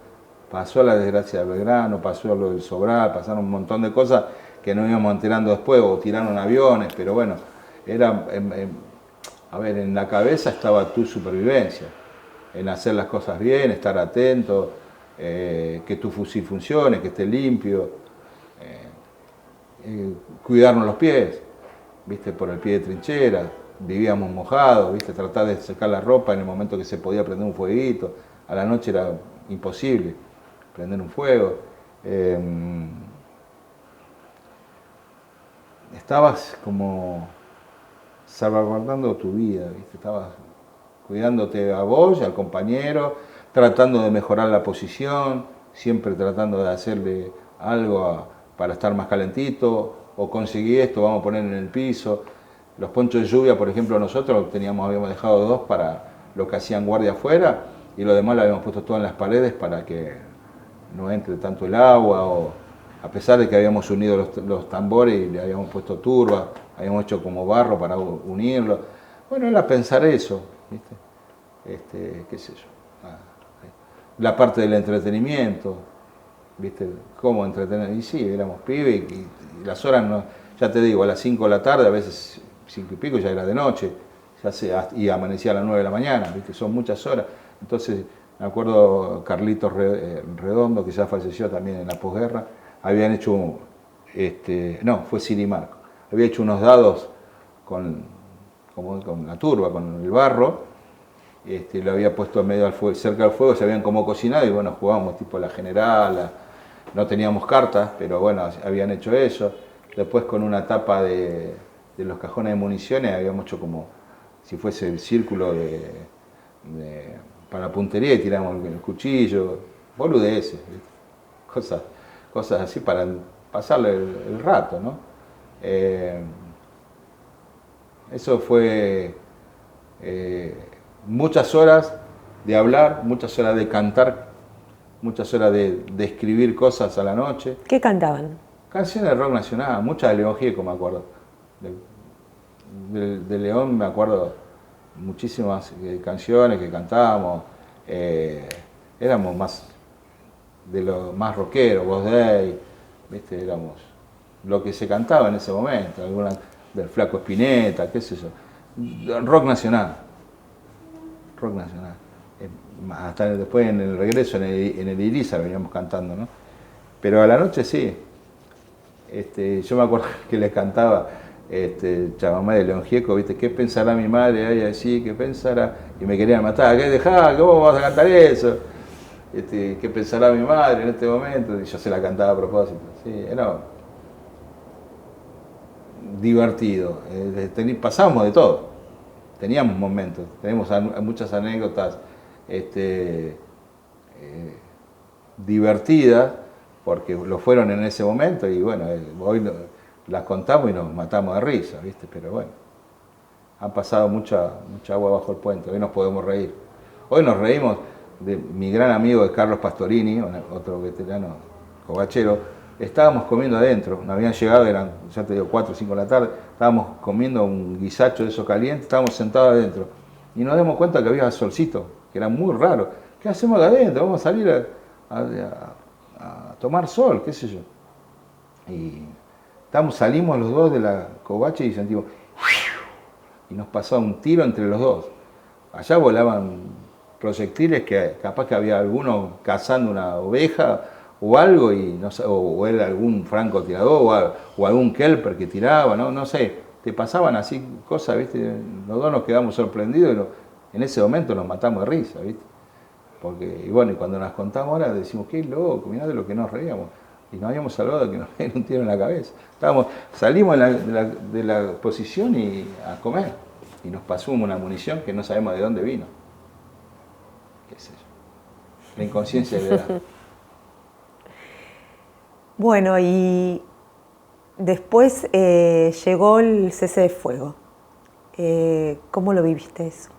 Pasó la desgracia del Belgrano, pasó lo del Sobral, pasaron un montón de cosas que nos íbamos enterando después, o tiraron aviones, pero bueno, era, en la cabeza estaba tu supervivencia, en hacer las cosas bien, estar atento, que tu fusil funcione, que esté limpio, cuidarnos los pies, ¿viste? Por el pie de trinchera, vivíamos mojados, ¿viste? Tratar de secar la ropa en el momento que se podía prender un fueguito, a la noche era imposible prender un fuego. Estabas como salvaguardando tu vida, ¿viste? Estabas cuidándote a vos y al compañero, tratando de mejorar la posición, siempre tratando de hacerle algo para estar más calentito, o conseguí esto, vamos a poner en el piso. Los ponchos de lluvia, por ejemplo, nosotros habíamos dejado 2 para los que hacían guardia afuera, y lo demás lo habíamos puesto todo en las paredes para que no entre tanto el agua, o a pesar de que habíamos unido los tambores y le habíamos puesto turba, habíamos hecho como barro para unirlo. Bueno, era pensar eso, ¿viste? Qué sé yo. La parte del entretenimiento, ¿viste? ¿Cómo entretener? Y sí, éramos pibes y las horas, ya te digo, a las 5 de la tarde, a veces 5 y pico ya era de noche, y amanecía a las 9 de la mañana, ¿viste? Son muchas horas. Entonces, me acuerdo Carlitos Redondo, que ya falleció también en la posguerra, habían hecho, fue Sirimarco, había hecho unos dados con la turba, con el barro, lo había puesto en medio del fuego, cerca del fuego, sabían cómo cocinar, y bueno, jugábamos tipo la general, no teníamos cartas, pero bueno, habían hecho eso. Después con una tapa de los cajones de municiones habíamos hecho como si fuese el círculo para puntería, y tiramos el cuchillo, boludeces, cosas así para pasarle el rato, ¿no? Eso fue muchas horas de hablar, muchas horas de cantar, muchas horas de escribir cosas a la noche. ¿Qué cantaban? Canciones de rock nacional, muchas de León Gieco me acuerdo. De León me acuerdo muchísimas canciones que cantábamos. Éramos más de los más rockeros, Voz Day, ¿viste? Éramos lo que se cantaba en ese momento, alguna del Flaco Spinetta, qué sé yo. Rock nacional. Rock nacional. Hasta después en el regreso en el Iriza veníamos cantando, ¿no? Pero a la noche sí. Yo me acuerdo que les cantaba Chamamé de León Gieco, ¿viste? ¿Qué pensará mi madre? Ay, así, ¿qué pensará? Y me querían matar. ¿Qué dejá? ¿Cómo vas a cantar eso? ¿Qué pensará mi madre en este momento? Y yo se la cantaba a propósito. Sí, era divertido. Pasábamos de todo. Teníamos momentos, tenemos muchas anécdotas divertidas, porque lo fueron en ese momento y bueno, hoy las contamos y nos matamos de risa, ¿viste? Pero bueno, han pasado mucha agua bajo el puente, hoy nos podemos reír. Hoy nos reímos de mi gran amigo de Carlos Pastorini, otro veterano covachero. Estábamos comiendo adentro, nos habían llegado, eran, ya te digo, 4 o 5 de la tarde, estábamos comiendo un guisacho de eso caliente, estábamos sentados adentro y nos dimos cuenta que había solcito, que era muy raro. ¿Qué hacemos acá adentro? Vamos a salir a tomar sol, qué sé yo. Y salimos los dos de la covacha y sentimos, y nos pasaba un tiro entre los dos. Allá volaban proyectiles que capaz que había alguno cazando una oveja o algo, y no sé, o era algún francotirador o algún kelper que tiraba, no sé, te pasaban así cosas, ¿viste? Los dos nos quedamos sorprendidos y en ese momento nos matamos de risa, ¿viste? Porque, y bueno, y cuando nos contamos ahora decimos, qué loco, mirá de lo que nos reíamos. Y nos habíamos salvado de que nos dieran un tiro en la cabeza. Salimos de la posición y a comer. Y nos pasó una munición que no sabemos de dónde vino. ¿Qué es eso? La inconsciencia de la edad. Bueno, y después llegó el cese de fuego. ¿Cómo lo viviste eso?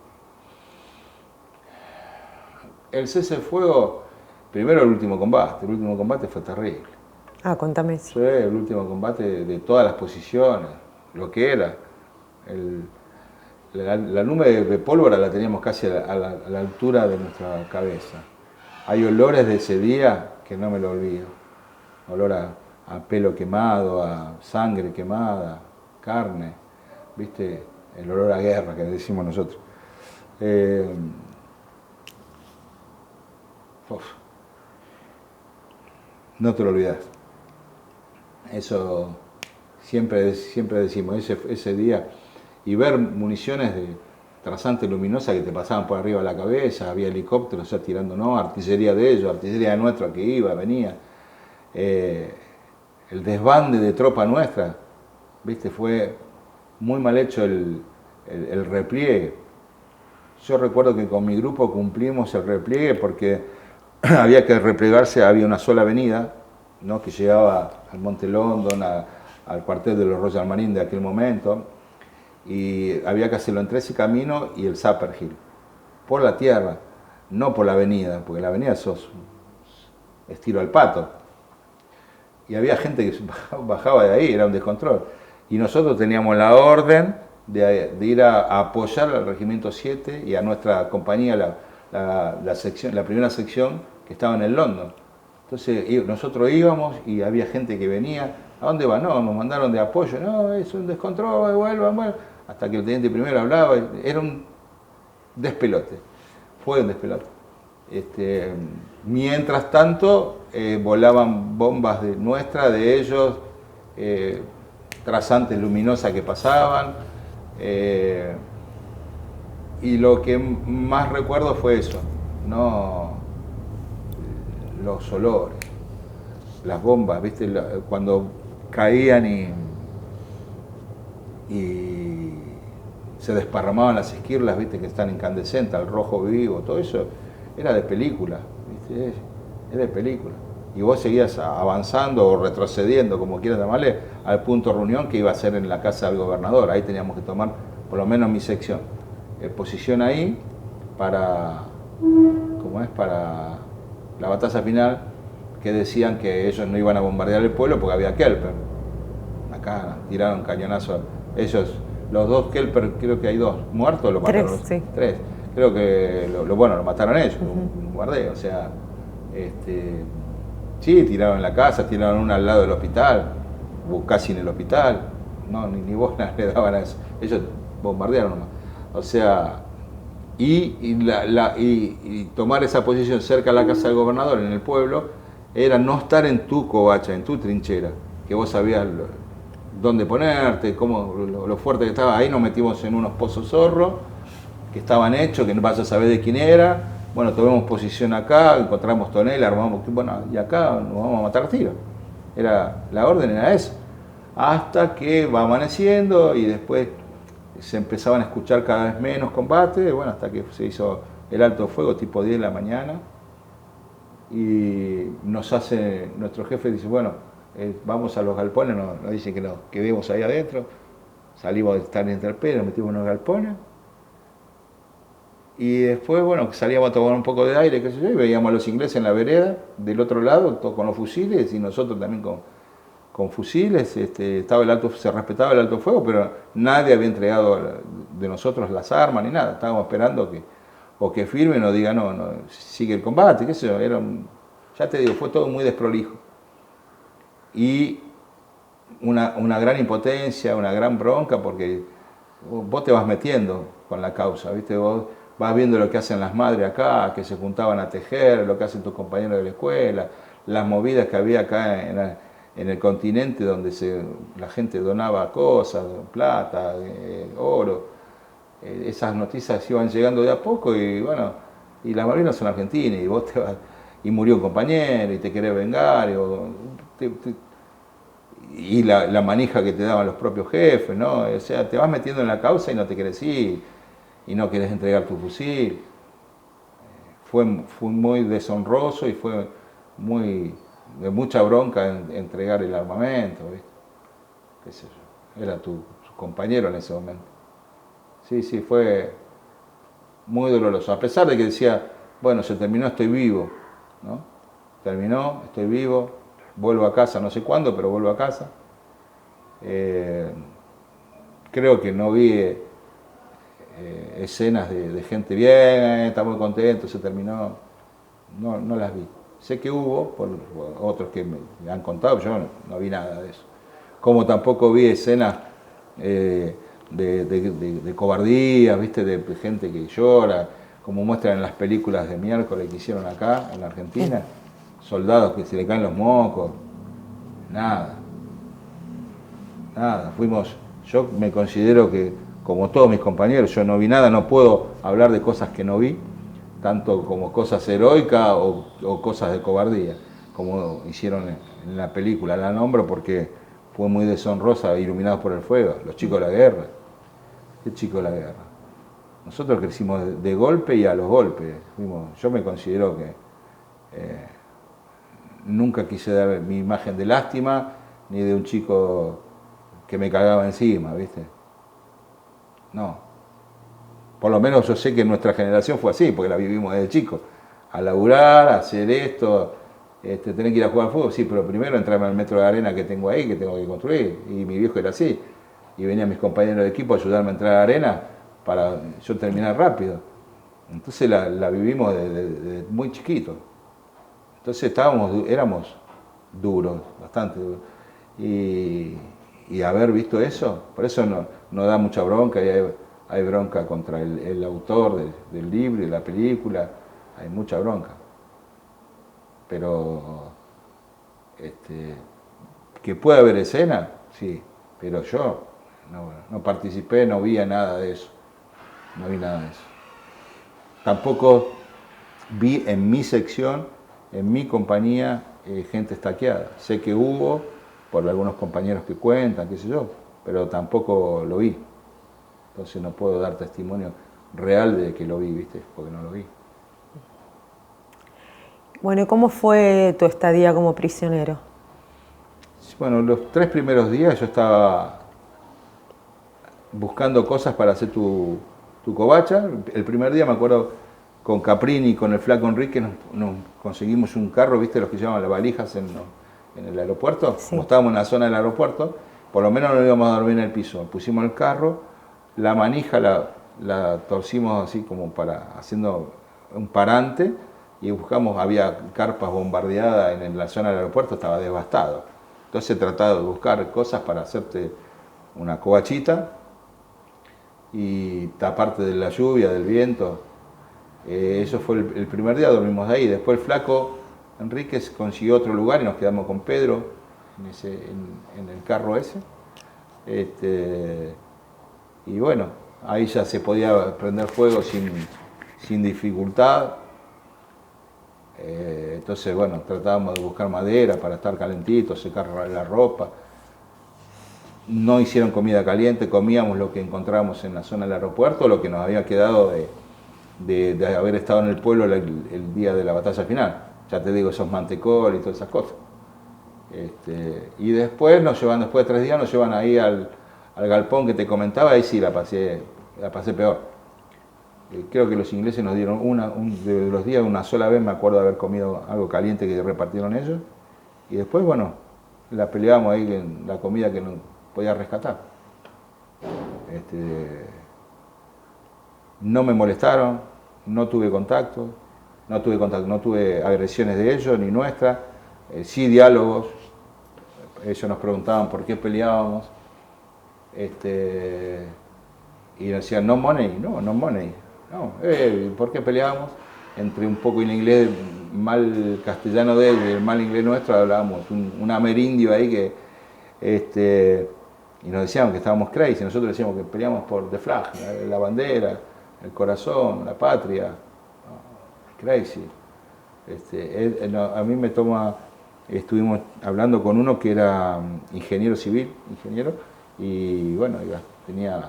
El cese de fuego, primero el último combate fue terrible. Ah, contame eso. Sí, el último combate de todas las posiciones, lo que era. La nube de pólvora la teníamos casi a la altura de nuestra cabeza. Hay olores de ese día que no me lo olvido. Olor a pelo quemado, a sangre quemada, carne, ¿viste? El olor a guerra que decimos nosotros. No te lo olvidas. Eso siempre decimos, ese día, y ver municiones de trazante luminosa que te pasaban por arriba de la cabeza, había helicópteros ya tirándonos, artillería de ellos, artillería de nuestra que iba, venía. El desbande de tropa nuestra, ¿viste? Fue muy mal hecho el repliegue. Yo recuerdo que con mi grupo cumplimos el repliegue porque había que replegarse, había una sola avenida, ¿no? Que llegaba al Monte London, al cuartel de los Royal Marines de aquel momento, y había que hacerlo entre ese camino y el Zapper Hill, por la tierra, no por la avenida, porque la avenida es tiro al pato. Y había gente que bajaba de ahí, era un descontrol. Y nosotros teníamos la orden de ir a apoyar al Regimiento 7 y a nuestra compañía, la primera sección que estaba en el London. Entonces nosotros íbamos y había gente que venía. ¿A dónde van? No, nos mandaron de apoyo. No, es un descontrol, vuelvan. Hasta que el teniente primero hablaba. Era un despelote. Fue un despelote. Mientras tanto, volaban bombas de ellos, trazantes luminosas que pasaban. Y lo que más recuerdo fue eso, ¿no? Los olores, las bombas, ¿viste? Cuando caían y se desparramaban las esquirlas, ¿viste? Que están incandescentes, al rojo vivo, todo eso era de película, ¿viste? Es de película. Y vos seguías avanzando o retrocediendo, como quieras llamarle, al punto de reunión que iba a ser en la casa del gobernador. Ahí teníamos que tomar, por lo menos mi sección, posición ahí para la batalla final, que decían que ellos no iban a bombardear el pueblo porque había Kelper. Acá tiraron cañonazos. Ellos, los dos Kelper, creo que hay 2 muertos, lo mataron. 3, sí. 3. Creo que lo mataron ellos, un bombardeo. O sea, sí, tiraron en la casa, tiraron una al lado del hospital, casi en el hospital. No, ni bolas le daban a eso. Ellos bombardearon nomás. O sea, y tomar esa posición cerca de la casa del gobernador, en el pueblo, era no estar en tu covacha, en tu trinchera, que vos sabías dónde ponerte, lo fuerte que estaba. Ahí nos metimos en unos pozos zorros que estaban hechos, que no vas a saber de quién era, bueno, tomemos posición acá, encontramos tonel, armamos, bueno, y acá nos vamos a matar a tiros. La orden era esa. Hasta que va amaneciendo y después se empezaban a escuchar cada vez menos combates, bueno, hasta que se hizo el alto fuego tipo 10 de la mañana. Y nuestro jefe dice, bueno, vamos a los galpones, nos dicen que vemos ahí adentro. Salimos de estar en Interpel, nos metimos en los galpones. Y después, bueno, salíamos a tomar un poco de aire, qué sé yo, y veíamos a los ingleses en la vereda, del otro lado, todos con los fusiles, y nosotros también con fusiles. Se respetaba el alto fuego, pero nadie había entregado de nosotros las armas ni nada. Estábamos esperando que firmen o digan, no, sigue el combate, qué sé yo. Ya te digo, fue todo muy desprolijo. Y una gran impotencia, una gran bronca, porque vos te vas metiendo con la causa, ¿viste? Vos vas viendo lo que hacen las madres acá, que se juntaban a tejer, lo que hacen tus compañeros de la escuela, las movidas que había acá en el continente donde la gente donaba cosas, plata, oro. Esas noticias iban llegando de a poco y bueno, y las Malvinas son argentinas y vos te vas, y murió un compañero y te querés vengar, y la manija que te daban los propios jefes, ¿no? O sea, te vas metiendo en la causa y no te querés ir, y no querés entregar tu fusil. Fue muy deshonroso y fue de mucha bronca entregar el armamento, ¿viste? Qué sé yo, era tu compañero en ese momento. Sí, fue muy doloroso, a pesar de que decía, bueno, se terminó, estoy vivo, ¿no? Terminó, estoy vivo, vuelvo a casa, no sé cuándo, pero vuelvo a casa. Creo que no vi escenas de gente bien, está muy contento, se terminó, no las vi. Sé que hubo, por otros que me han contado, yo no vi nada de eso. Como tampoco vi escenas de cobardía, ¿viste? De gente que llora, como muestran en las películas de miércoles que hicieron acá, en la Argentina, soldados que se le caen los mocos, nada. Yo me considero que, como todos mis compañeros, yo no vi nada, no puedo hablar de cosas que no vi, tanto como cosas heroicas o cosas de cobardía, como hicieron en la película. La nombro porque fue muy deshonrosa, Iluminados por el Fuego, los chicos de la guerra. ¿Qué chicos de la guerra? Nosotros crecimos de golpe y a los golpes. Yo me considero que nunca quise dar mi imagen de lástima, ni de un chico que me cagaba encima, ¿viste? No. Por lo menos yo sé que nuestra generación fue así, porque la vivimos desde chico. A laburar, a hacer esto, tener que ir a jugar al fútbol, sí, pero primero entrarme al metro de arena que tengo ahí, que tengo que construir. Y mi viejo era así. Y venían mis compañeros de equipo a ayudarme a entrar a la arena para yo terminar rápido. Entonces la vivimos desde muy chiquito. Entonces éramos duros, bastante duros. Y haber visto eso, por eso no da mucha bronca, y hay bronca contra el autor del libro y de la película, hay mucha bronca. Pero que puede haber escena, sí, pero yo no participé, no vi nada de eso. No vi nada de eso. Tampoco vi en mi sección, en mi compañía, gente estaqueada. Sé que hubo, por algunos compañeros que cuentan, qué sé yo, pero tampoco lo vi. Entonces no puedo dar testimonio real de que lo vi, ¿viste? Porque no lo vi. Bueno, ¿y cómo fue tu estadía como prisionero? Bueno, los 3 primeros días yo estaba buscando cosas para hacer tu covacha. El primer día me acuerdo con Caprini y con el flaco Enrique nos conseguimos un carro, ¿viste? Los que llaman las valijas en el aeropuerto. Sí. Como estábamos en la zona del aeropuerto, por lo menos no íbamos a dormir en el piso. Pusimos el carro, la manija la torcimos así como haciendo un parante y buscamos, había carpas bombardeadas en la zona del aeropuerto, estaba devastado. Entonces trataba de buscar cosas para hacerte una covachita y taparte de la lluvia, del viento. Eso fue el primer día, dormimos ahí. Después el flaco Enríquez consiguió otro lugar y nos quedamos con Pedro en el carro ese. Y bueno, ahí ya se podía prender fuego sin dificultad. Entonces, bueno, tratábamos de buscar madera para estar calentitos, secar la ropa. No hicieron comida caliente, comíamos lo que encontrábamos en la zona del aeropuerto, lo que nos había quedado de haber estado en el pueblo el día de la batalla final. Ya te digo, esos mantecol y todas esas cosas. Y después nos llevan, después de 3 días, nos llevan ahí al galpón que te comentaba, ahí sí la pasé peor. Creo que los ingleses nos dieron de los días una sola vez, me acuerdo de haber comido algo caliente que repartieron ellos, y después, bueno, la peleábamos ahí en la comida que no podía rescatar. No me molestaron, no tuve contacto, no tuve agresiones de ellos ni nuestras, sí diálogos. Ellos nos preguntaban por qué peleábamos, y nos decían no money, no money, no, ¿por qué peleábamos? Entre un poco en inglés, mal castellano de ellos y el mal inglés nuestro, hablábamos un amerindio ahí y nos decían que estábamos crazy. Nosotros decíamos que peleamos por the flag, la bandera, el corazón, la patria. No, crazy. A mí me toma, estuvimos hablando con uno que era ingeniero civil, y bueno, tenía,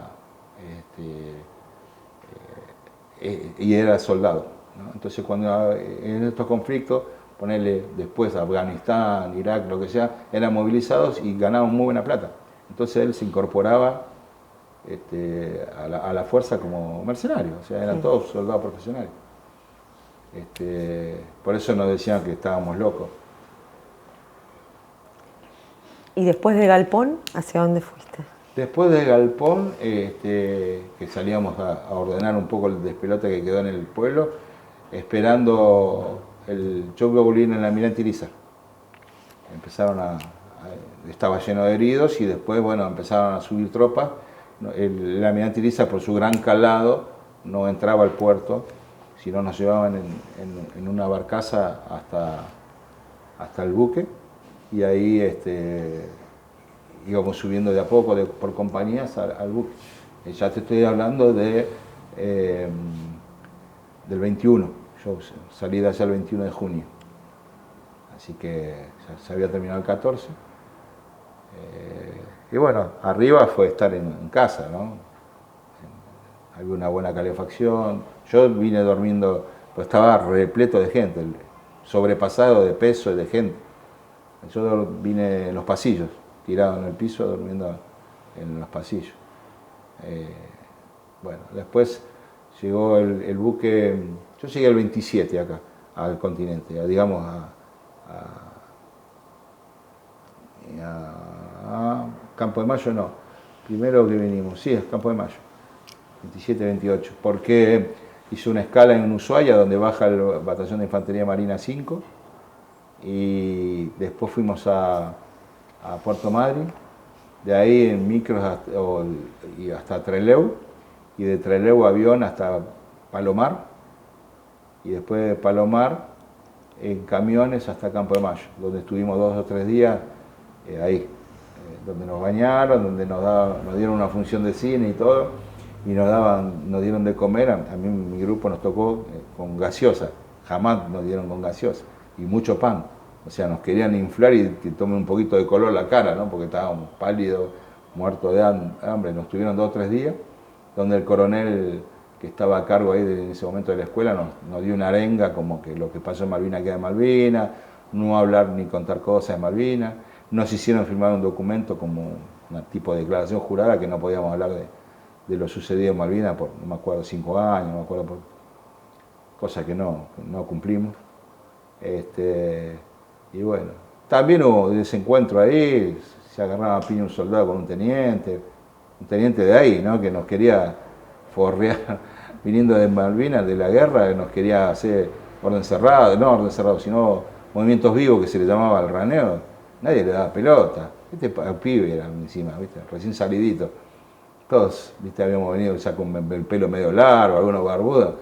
y era soldado, ¿no? Entonces cuando en estos conflictos, ponerle después Afganistán, Irak, lo que sea, eran movilizados y ganaban muy buena plata. Entonces él se incorporaba a la fuerza como mercenario, o sea, eran todos soldados profesionales. Por eso nos decían que estábamos locos. ¿Y después de Galpón, hacia dónde fuiste? Después de Galpón, que salíamos a ordenar un poco el despelote que quedó en el pueblo, esperando yo volví en el Almirante Irizar. Estaba lleno de heridos y después, bueno, empezaron a subir tropas. El Almirante Irizar, por su gran calado, no entraba al puerto, sino nos llevaban en una barcaza hasta el buque, y ahí íbamos subiendo de a poco, por compañías, al buque. Ya te estoy hablando del 21. Yo salí de allá el 21 de junio. Así que ya se había terminado el 14. Y bueno, arriba fue estar en casa, ¿no? Había una buena calefacción. Yo vine durmiendo, pues estaba repleto de gente, sobrepasado de peso y de gente. Yo vine en los pasillos, tirado en el piso, durmiendo en los pasillos. Bueno, después llegó el buque. Yo llegué el 27 acá, al continente, digamos a Campo de Mayo, no. Primero que vinimos, sí, es Campo de Mayo, 27-28, porque hice una escala en Ushuaia, donde baja el Batallón de Infantería Marina 5, y después fuimos a Puerto Madryn, de ahí en micros hasta Trelew, y de Trelew avión hasta Palomar, y después de Palomar en camiones hasta Campo de Mayo, donde estuvimos 2 o 3 días ahí, donde nos bañaron, donde nos dieron una función de cine y todo, y nos dieron de comer. A mí, mi grupo nos tocó con gaseosa, jamás nos dieron con gaseosa, y mucho pan. O sea, nos querían inflar y que tome un poquito de color la cara, ¿no? Porque estábamos pálidos, muertos de hambre. Nos tuvieron 2 o 3 días, donde el coronel que estaba a cargo ahí en ese momento de la escuela nos dio una arenga como que lo que pasó en Malvinas queda en Malvinas, no hablar ni contar cosas de Malvinas. Nos hicieron firmar un documento como un tipo de declaración jurada que no podíamos hablar de lo sucedido en Malvinas por, no me acuerdo, 5 años, no me acuerdo, cosa que no cumplimos. Y bueno, también hubo desencuentro ahí, se agarraba a piña un soldado con un teniente de ahí, ¿no? Que nos quería forrear, viniendo de Malvinas, de la guerra, que nos quería hacer orden cerrado, sino movimientos vivos, que se le llamaba al raneo. Nadie le daba pelota. Este pibe era encima, ¿viste? Recién salidito. Todos, ¿viste? Habíamos venido ya con el pelo medio largo, algunos barbudos.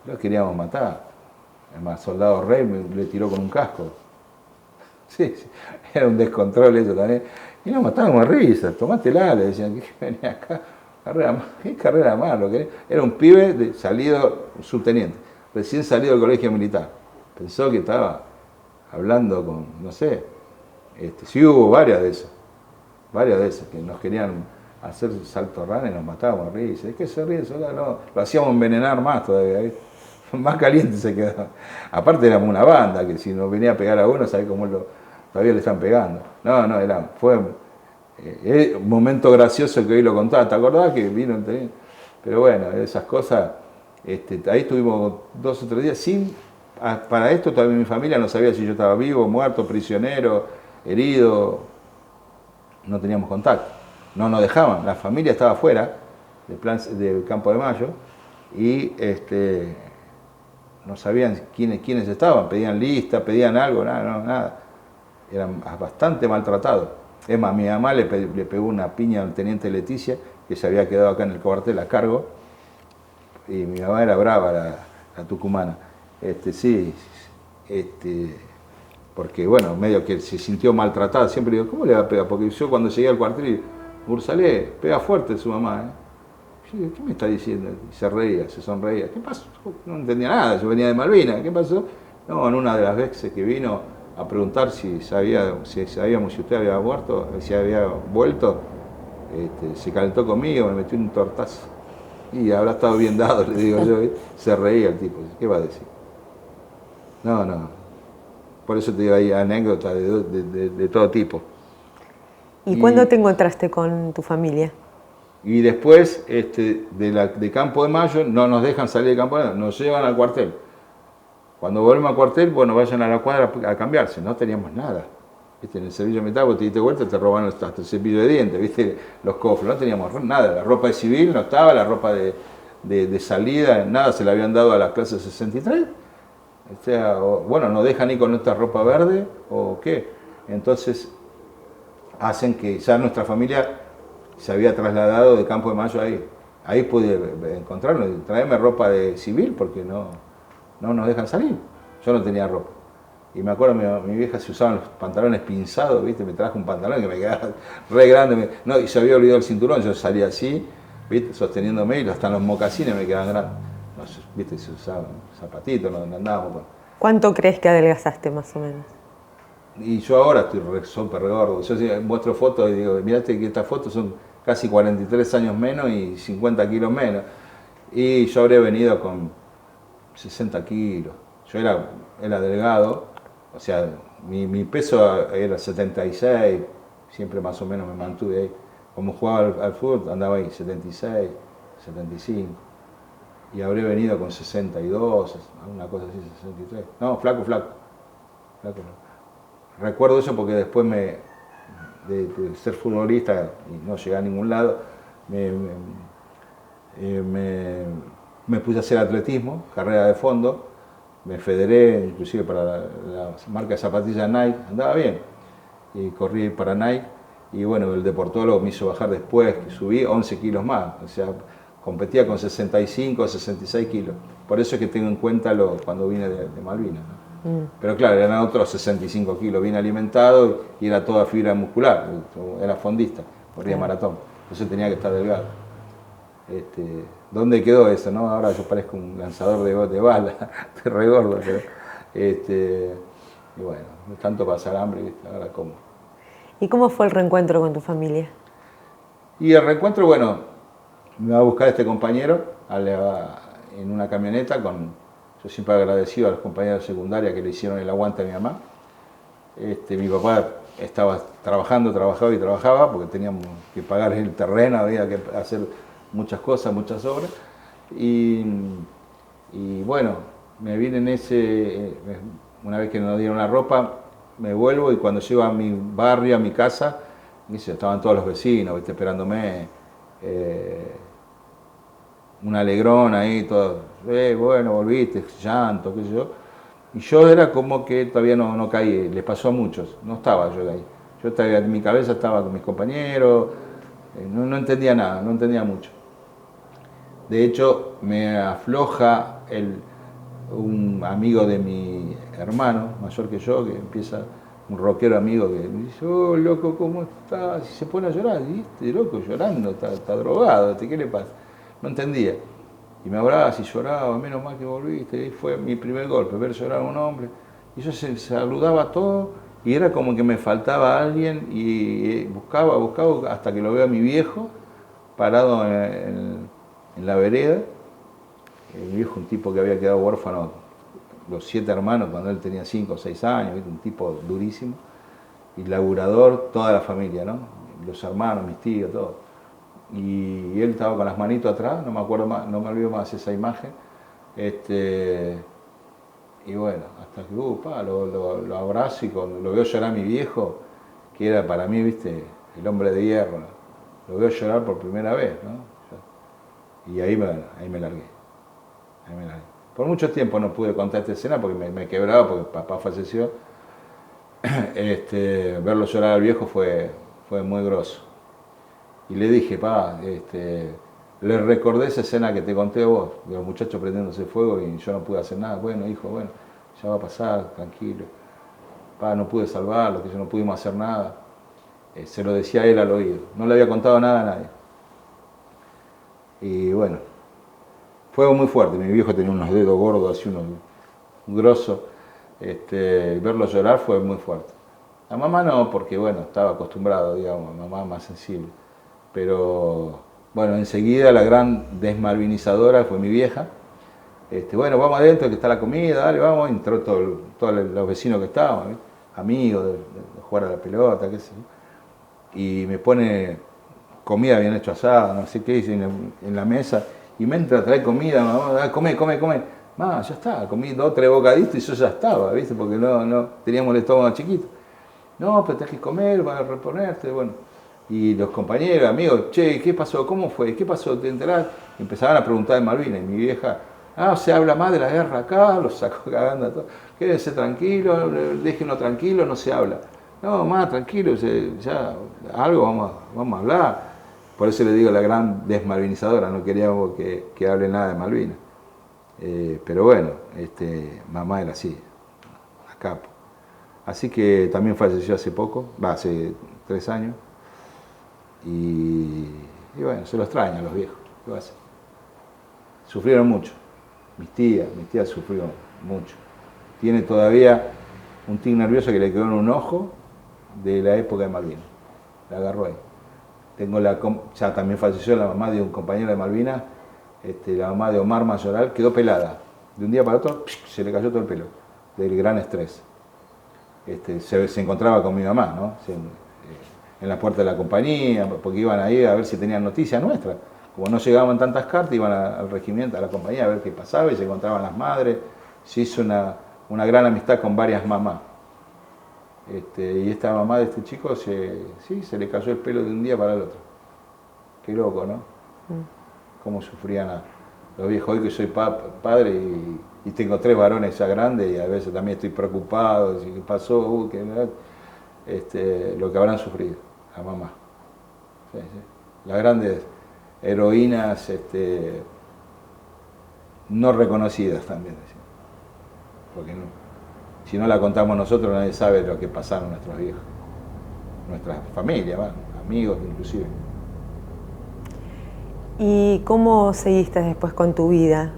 Los queríamos matar. Además, soldado rey le tiró con un casco. Sí, era un descontrol eso también. Y nos mataban a risa, tomátela, le decían, ¿qué venía acá? ¿Qué carrera más? Era un pibe subteniente, recién salido del colegio militar. pensó que estaba hablando con, no sé, sí hubo varias de esas, que nos querían hacer salto rana y nos matábamos a reír. ¿De qué se ríe? No, lo hacíamos envenenar más todavía, ¿viste? Más caliente se quedó. Aparte éramos una banda, que si nos venía a pegar a uno, ¿sabés cómo todavía le están pegando? No, fue un momento gracioso que hoy lo contaba. ¿Te acordás que vino? Pero bueno, esas cosas, ahí estuvimos 2 o 3 días sin... Para esto todavía mi familia no sabía si yo estaba vivo, muerto, prisionero, herido. No teníamos contacto. No nos dejaban. La familia estaba afuera del Campo de Mayo y no sabían quiénes estaban. Pedían lista, pedían algo, nada. Eran bastante maltratados. Es más, mi mamá le pegó una piña al teniente Leticia, que se había quedado acá en el cuartel a cargo. Y mi mamá era brava, la tucumana. Porque bueno, medio que se sintió maltratada. Siempre digo, ¿cómo le va a pegar? Porque yo cuando llegué al cuartel, Ursalé, pega fuerte su mamá. Yo digo, ¿qué me está diciendo? Y se reía, se sonreía. ¿Qué pasó? No entendía nada, yo venía de Malvinas. ¿Qué pasó? No, en una de las veces que vino a preguntar si sabíamos si usted había muerto, si había vuelto, se calentó conmigo, me metió un tortazo. Y habrá estado bien dado, le digo yo. Se reía el tipo. ¿Qué va a decir? No. Por eso te digo, hay anécdotas de todo tipo. ¿Y cuándo te encontraste con tu familia? Y después, de Campo de Mayo, no nos dejan salir de Campo de Mayo, nos llevan al cuartel. Cuando volvemos al cuartel, bueno, vayan a la cuadra a cambiarse. No teníamos nada. ¿Viste? En el servicio militar, vos te diste vuelta, te robaron hasta el cepillo de dientes, ¿viste? Los cofres, no teníamos nada. La ropa de civil no estaba, la ropa de salida, nada, se la habían dado a la clase 63. O sea, bueno, nos dejan ir con nuestra ropa verde, o qué. Entonces, hacen que ya nuestra familia se había trasladado de Campo de Mayo ahí. Ahí pude encontrarnos, traerme ropa de civil, porque no nos dejan salir. Yo no tenía ropa. Y me acuerdo, mi vieja se usaban los pantalones pinzados, ¿viste? Me trajo un pantalón que me quedaba re grande. Y se había olvidado el cinturón, yo salía así, ¿viste? Sosteniéndome, y hasta los mocasines me quedaban grandes. No, ¿viste? Se usaban zapatitos, no andábamos con... ¿Cuánto crees que adelgazaste más o menos? Y yo ahora estoy súper gordo. Yo muestro fotos y digo, mirate que estas fotos son casi 43 años menos y 50 kilos menos. Y yo habré venido con 60 kilos. Yo era delgado, o sea, mi peso era 76, siempre más o menos me mantuve ahí. Como jugaba al fútbol, andaba ahí 76, 75. Y habré venido con 62, una cosa así, 63. No, flaco. Recuerdo eso porque después de ser futbolista y no llegar a ningún lado, me puse a hacer atletismo, carrera de fondo, me federé inclusive para la marca de zapatillas Nike, andaba bien, y corrí para Nike, y bueno, el deportólogo me hizo bajar después, que subí 11 kilos más, o sea, competía con 65 o 66 kilos, por eso es que tengo en cuenta cuando vine de Malvinas, ¿no? Pero claro, eran otros 65 kilos, bien alimentado y era toda fibra muscular, era fondista, corría maratón, entonces tenía que estar delgado. ¿Dónde quedó eso, no? Ahora yo parezco un lanzador de bala, estoy re gordo, pero y bueno, no es tanto pasar hambre, ¿viste? Ahora como. ¿Y cómo fue el reencuentro con tu familia? Y el reencuentro, bueno, me va a buscar este compañero en una camioneta yo siempre agradecido a los compañeros de secundaria que le hicieron el aguante a mi mamá. Mi papá estaba trabajaba porque teníamos que pagar el terreno, había que hacer muchas cosas, muchas obras. Y bueno, me vine una vez que nos dieron la ropa, me vuelvo y cuando llego a mi barrio, a mi casa, estaban todos los vecinos, ¿viste? Esperándome. Un alegrón ahí, todo, bueno, volviste, llanto, qué sé yo. Y yo era como que todavía no caí, les pasó a muchos, no estaba yo de ahí. Yo estaba, en mi cabeza estaba con mis compañeros, no entendía nada, no entendía mucho. De hecho, me afloja un amigo de mi hermano, mayor que yo, que empieza, un rockero amigo que me dice, oh, loco, ¿cómo estás? Y se pone a llorar, y loco llorando, está drogado, ¿qué le pasa? No entendía. Y me abrazaba y lloraba, menos mal que volviste. Y fue mi primer golpe, ver llorar a un hombre. Y yo saludaba a todo y era como que me faltaba alguien y buscaba hasta que lo veo a mi viejo parado en la vereda. Mi viejo, un tipo que había quedado huérfano, los 7 hermanos cuando él tenía 5 o 6 años, ¿viste? Un tipo durísimo. Y laburador, toda la familia, ¿no? Los hermanos, mis tíos, todo. Y él estaba con las manitos atrás, no me acuerdo más, no me olvido más esa imagen. Y bueno, hasta que lo abrazo y cuando lo veo llorar a mi viejo, que era para mí, viste, el hombre de hierro, lo veo llorar por primera vez, ¿no? Y ahí me largué. Por mucho tiempo no pude contar esta escena porque me quebraba, porque papá falleció. Verlo llorar al viejo fue muy groso. Y le dije, le recordé esa escena que te conté a vos, de los muchachos prendiéndose fuego y yo no pude hacer nada. Bueno, hijo, bueno, ya va a pasar, tranquilo. No pude salvarlo, que yo no pudimos hacer nada. Se lo decía a él al oído. No le había contado nada a nadie. Y bueno, fue muy fuerte. Mi viejo tenía unos dedos gordos, así unos grosos. Verlo llorar fue muy fuerte. A mamá no, porque bueno, estaba acostumbrado, digamos, a mamá más sensible. Pero bueno, enseguida la gran desmalvinizadora fue mi vieja. Bueno, vamos adentro que está la comida, dale, vamos. Entró todos los vecinos que estaban, amigos, de jugar a la pelota, qué sé yo. Y me pone comida bien hecho asada, no sé qué, hice en la mesa. Y me entra a traer comida, mamá, come. Ya está, comí 2 o 3 bocaditos y yo ya estaba, ¿viste? Porque no teníamos el estómago chiquito. No, pero tenés que comer, vas a reponerte, bueno. Y los compañeros, amigos, che, ¿qué pasó? ¿Cómo fue? ¿Qué pasó? ¿Te enterás? Empezaban a preguntar de Malvinas. Y mi vieja, se habla más de la guerra acá, los sacó cagando a todos. Quédense tranquilos, déjenlo tranquilo, no se habla. No, más tranquilo, ya algo vamos a hablar. Por eso le digo la gran desmalvinizadora, no queríamos que hable nada de Malvinas. Pero bueno, mamá era así, a capo. Así que también falleció hace poco, hace 3 años. Y bueno, se lo extrañan los viejos, ¿qué va a hacer? Sufrieron mucho, mis tías sufrieron mucho. Tiene todavía un tic nervioso que le quedó en un ojo de la época de Malvinas, la agarró ahí. Ya también falleció la mamá de un compañero de Malvinas, la mamá de Omar Mayoral, quedó pelada. De un día para otro se le cayó todo el pelo, del gran estrés. Se encontraba con mi mamá, ¿no? En la puerta de la compañía, porque iban ahí a ver si tenían noticias nuestras. Como no llegaban tantas cartas, iban al regimiento, a la compañía, a ver qué pasaba y se encontraban las madres. Se hizo una gran amistad con varias mamás. Y esta mamá de este chico, se le cayó el pelo de un día para el otro. Qué loco, ¿no? Cómo sufrían los viejos. Hoy que soy padre y tengo 3 varones ya grandes y a veces también estoy preocupado, ¿qué pasó? Lo que habrán sufrido, la mamá. Sí. Las grandes heroínas no reconocidas también, porque si no la contamos nosotros nadie sabe lo que pasaron nuestros viejos, nuestras familias, amigos inclusive. ¿Y cómo seguiste después con tu vida?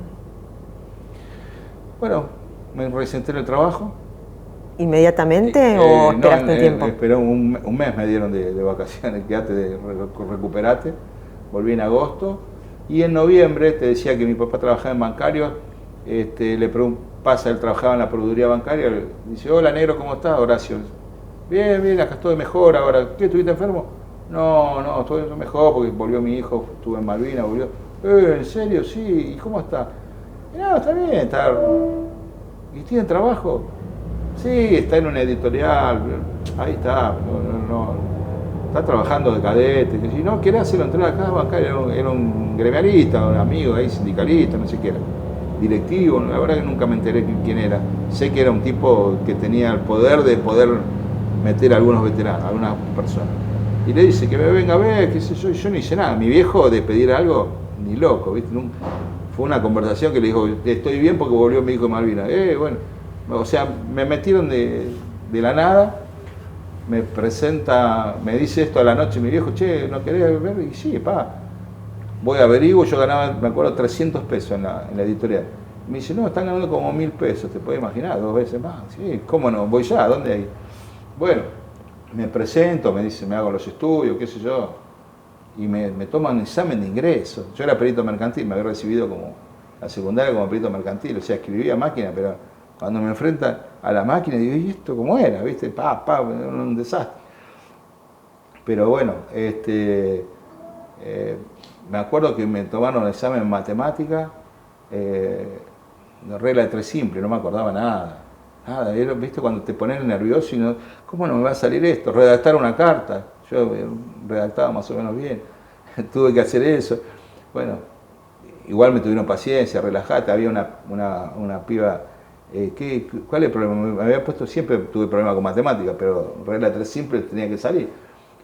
Bueno, me presenté en el trabajo. ¿Inmediatamente o esperaste un tiempo? Esperé un mes me dieron de vacaciones, quedate, recuperate. Volví en agosto y en noviembre, te decía que mi papá trabajaba en bancario, él trabajaba en la produciría bancaria, le dice, hola negro, ¿cómo estás? Horacio. Bien, acá estoy mejor ahora. ¿Qué, estuviste enfermo? No, estoy mejor porque volvió mi hijo, estuve en Malvinas, volvió. ¿En serio? Sí, ¿y cómo está? No, está bien, está. ¿Y tiene trabajo? Sí, está en una editorial, ahí está, está trabajando de cadete. Si no querés hacerlo entrar acá a bancaria, era un gremialista, un amigo ahí, sindicalista, no sé qué era, directivo, la verdad que nunca me enteré quién era. Sé que era un tipo que tenía el poder de poder meter a algunos veteranos, a algunas personas. Y le dice que me venga a ver, qué sé yo no hice nada. Mi viejo de pedir algo, ni loco, ¿viste? Fue una conversación que le dijo, estoy bien porque volvió mi hijo de Malvinas. Bueno, o sea, me metieron de la nada, me dice esto a la noche mi viejo, che, ¿no querés ver? Y sí, voy a averiguo, yo ganaba, me acuerdo, 300 pesos en la editorial. Me dice, no, están ganando como 1000 pesos, te puedes imaginar, 2 veces más. Sí, ¿cómo no? Voy ya, ¿dónde hay? Bueno, me presento, me dice, me hago los estudios, qué sé yo, y me toman un examen de ingreso. Yo era perito mercantil, me había recibido como la secundaria como perito mercantil, o sea, escribía máquina, pero cuando me enfrentan a la máquina, digo, ¿y esto cómo era? ¿Viste? Era un desastre. Pero bueno, me acuerdo que me tomaron el examen en matemática, regla de 3 simple, no me acordaba nada. Nada, ¿viste? Cuando te pones nervioso y no, ¿cómo no me va a salir esto? Redactar una carta, yo redactaba más o menos bien, tuve que hacer eso. Bueno, igual me tuvieron paciencia, relajate, había una piba, ¿cuál es el problema? Me había puesto, siempre tuve problemas con matemáticas, pero regla de 3 simple tenía que salir.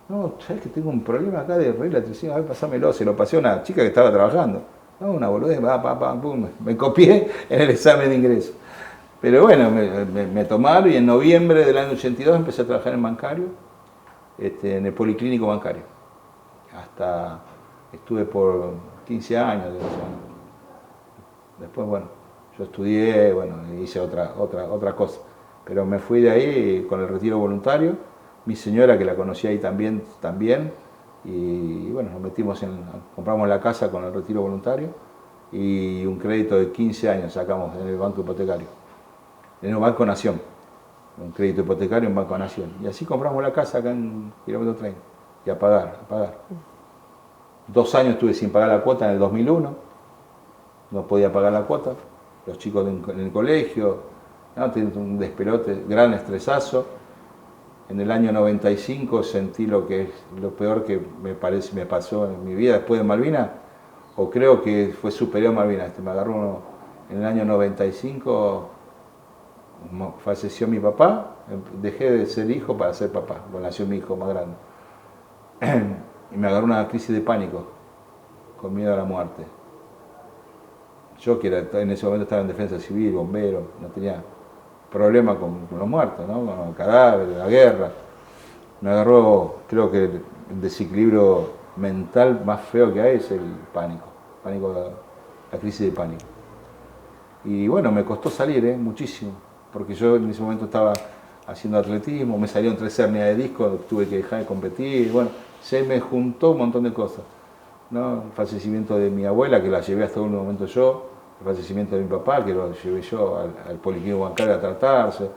No, ¿sabes que tengo un problema acá de regla de 3 simple? A ver, pasámelo, se lo pasé a una chica que estaba trabajando. No, una boludez, pum, me copié en el examen de ingreso. Pero bueno, me tomaron y en noviembre del año 82 empecé a trabajar en bancario, en el policlínico bancario. Hasta estuve por 15 años. Después, bueno, yo estudié, bueno, hice otra cosa. Pero me fui de ahí con el retiro voluntario. Mi señora, que la conocí ahí también. Y bueno, compramos la casa con el retiro voluntario y un crédito de 15 años sacamos en el Banco Hipotecario. En el Banco Nación, un crédito hipotecario en Banco Nación. Y así compramos la casa acá en Kilómetro 30. Y a pagar. 2 años estuve sin pagar la cuota en el 2001. No podía pagar la cuota. Los chicos en el colegio, ¿no? Tenía un despelote, gran estresazo. En el año 95 sentí lo peor que me pasó en mi vida después de Malvinas, o creo que fue superior a Malvinas. Me agarró en el año 95. Falleció mi papá, dejé de ser hijo para ser papá, cuando nació mi hijo más grande. Y me agarró una crisis de pánico, con miedo a la muerte. Yo que en ese momento estaba en defensa civil, bombero, no tenía problema con los muertos, ¿no? Con los cadáveres, la guerra. Me agarró, creo que el desequilibrio mental más feo que hay es el pánico, la crisis de pánico. Y bueno, me costó salir, muchísimo. Porque yo en ese momento estaba haciendo atletismo, me salieron 3 hernias de disco, tuve que dejar de competir, bueno, se me juntó un montón de cosas, ¿no? El fallecimiento de mi abuela, que la llevé hasta un momento yo, el fallecimiento de mi papá, que lo llevé yo al policlínico bancario a tratarse,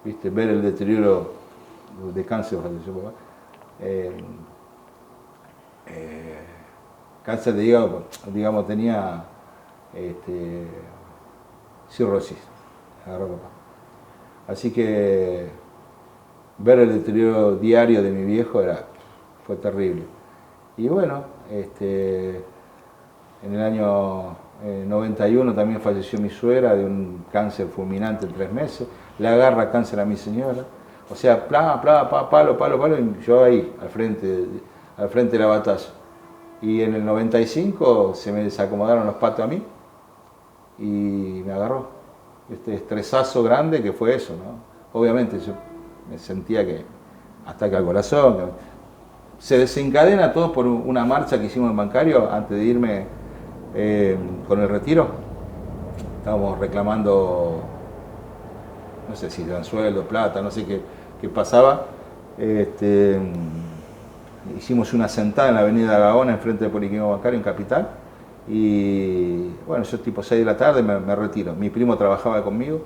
¿viste? Ver el deterioro de cáncer, falleció papá. Cáncer de hígado, digamos, tenía cirrosis, agarró papá. Así que ver el deterioro diario de mi viejo fue terrible. Y bueno, en el año 91 también falleció mi suegra de un cáncer fulminante en 3 meses. Le agarra cáncer a mi señora. O sea, palo, y yo ahí, al frente de la batalla. Y en el 95 se me desacomodaron los patos a mí y me agarró. Este estresazo grande que fue eso, ¿no? Obviamente yo me sentía que ataque al corazón. Se desencadena todo por una marcha que hicimos en bancario antes de irme con el retiro. Estábamos reclamando, no sé si dan sueldo, plata, no sé qué pasaba. Hicimos una sentada en la avenida Gaona, enfrente del Policlínico Bancario, en Capital. Y bueno, yo tipo 6 de la tarde me retiro. Mi primo trabajaba conmigo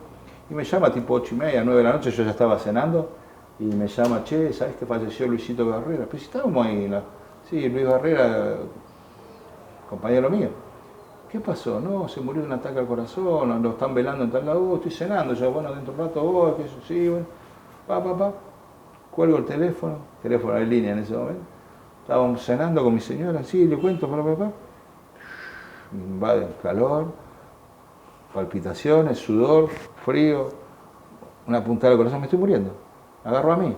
y me llama tipo 8:30, 9 de la noche, yo ya estaba cenando y me llama, che, ¿sabes que falleció Luisito Barrera? Pero si estábamos ahí, ¿no? Sí, Luis Barrera, compañero mío. ¿Qué pasó? No, se murió de un ataque al corazón, lo están velando en tal lado, estoy cenando, yo, bueno, dentro de un rato voy, que eso, sí, bueno, cuelgo el teléfono de línea en ese momento. Estábamos cenando con mi señora, sí, le cuento, papá. Me invade el calor, palpitaciones, sudor, frío, una puntada del corazón, me estoy muriendo, me agarró a mí.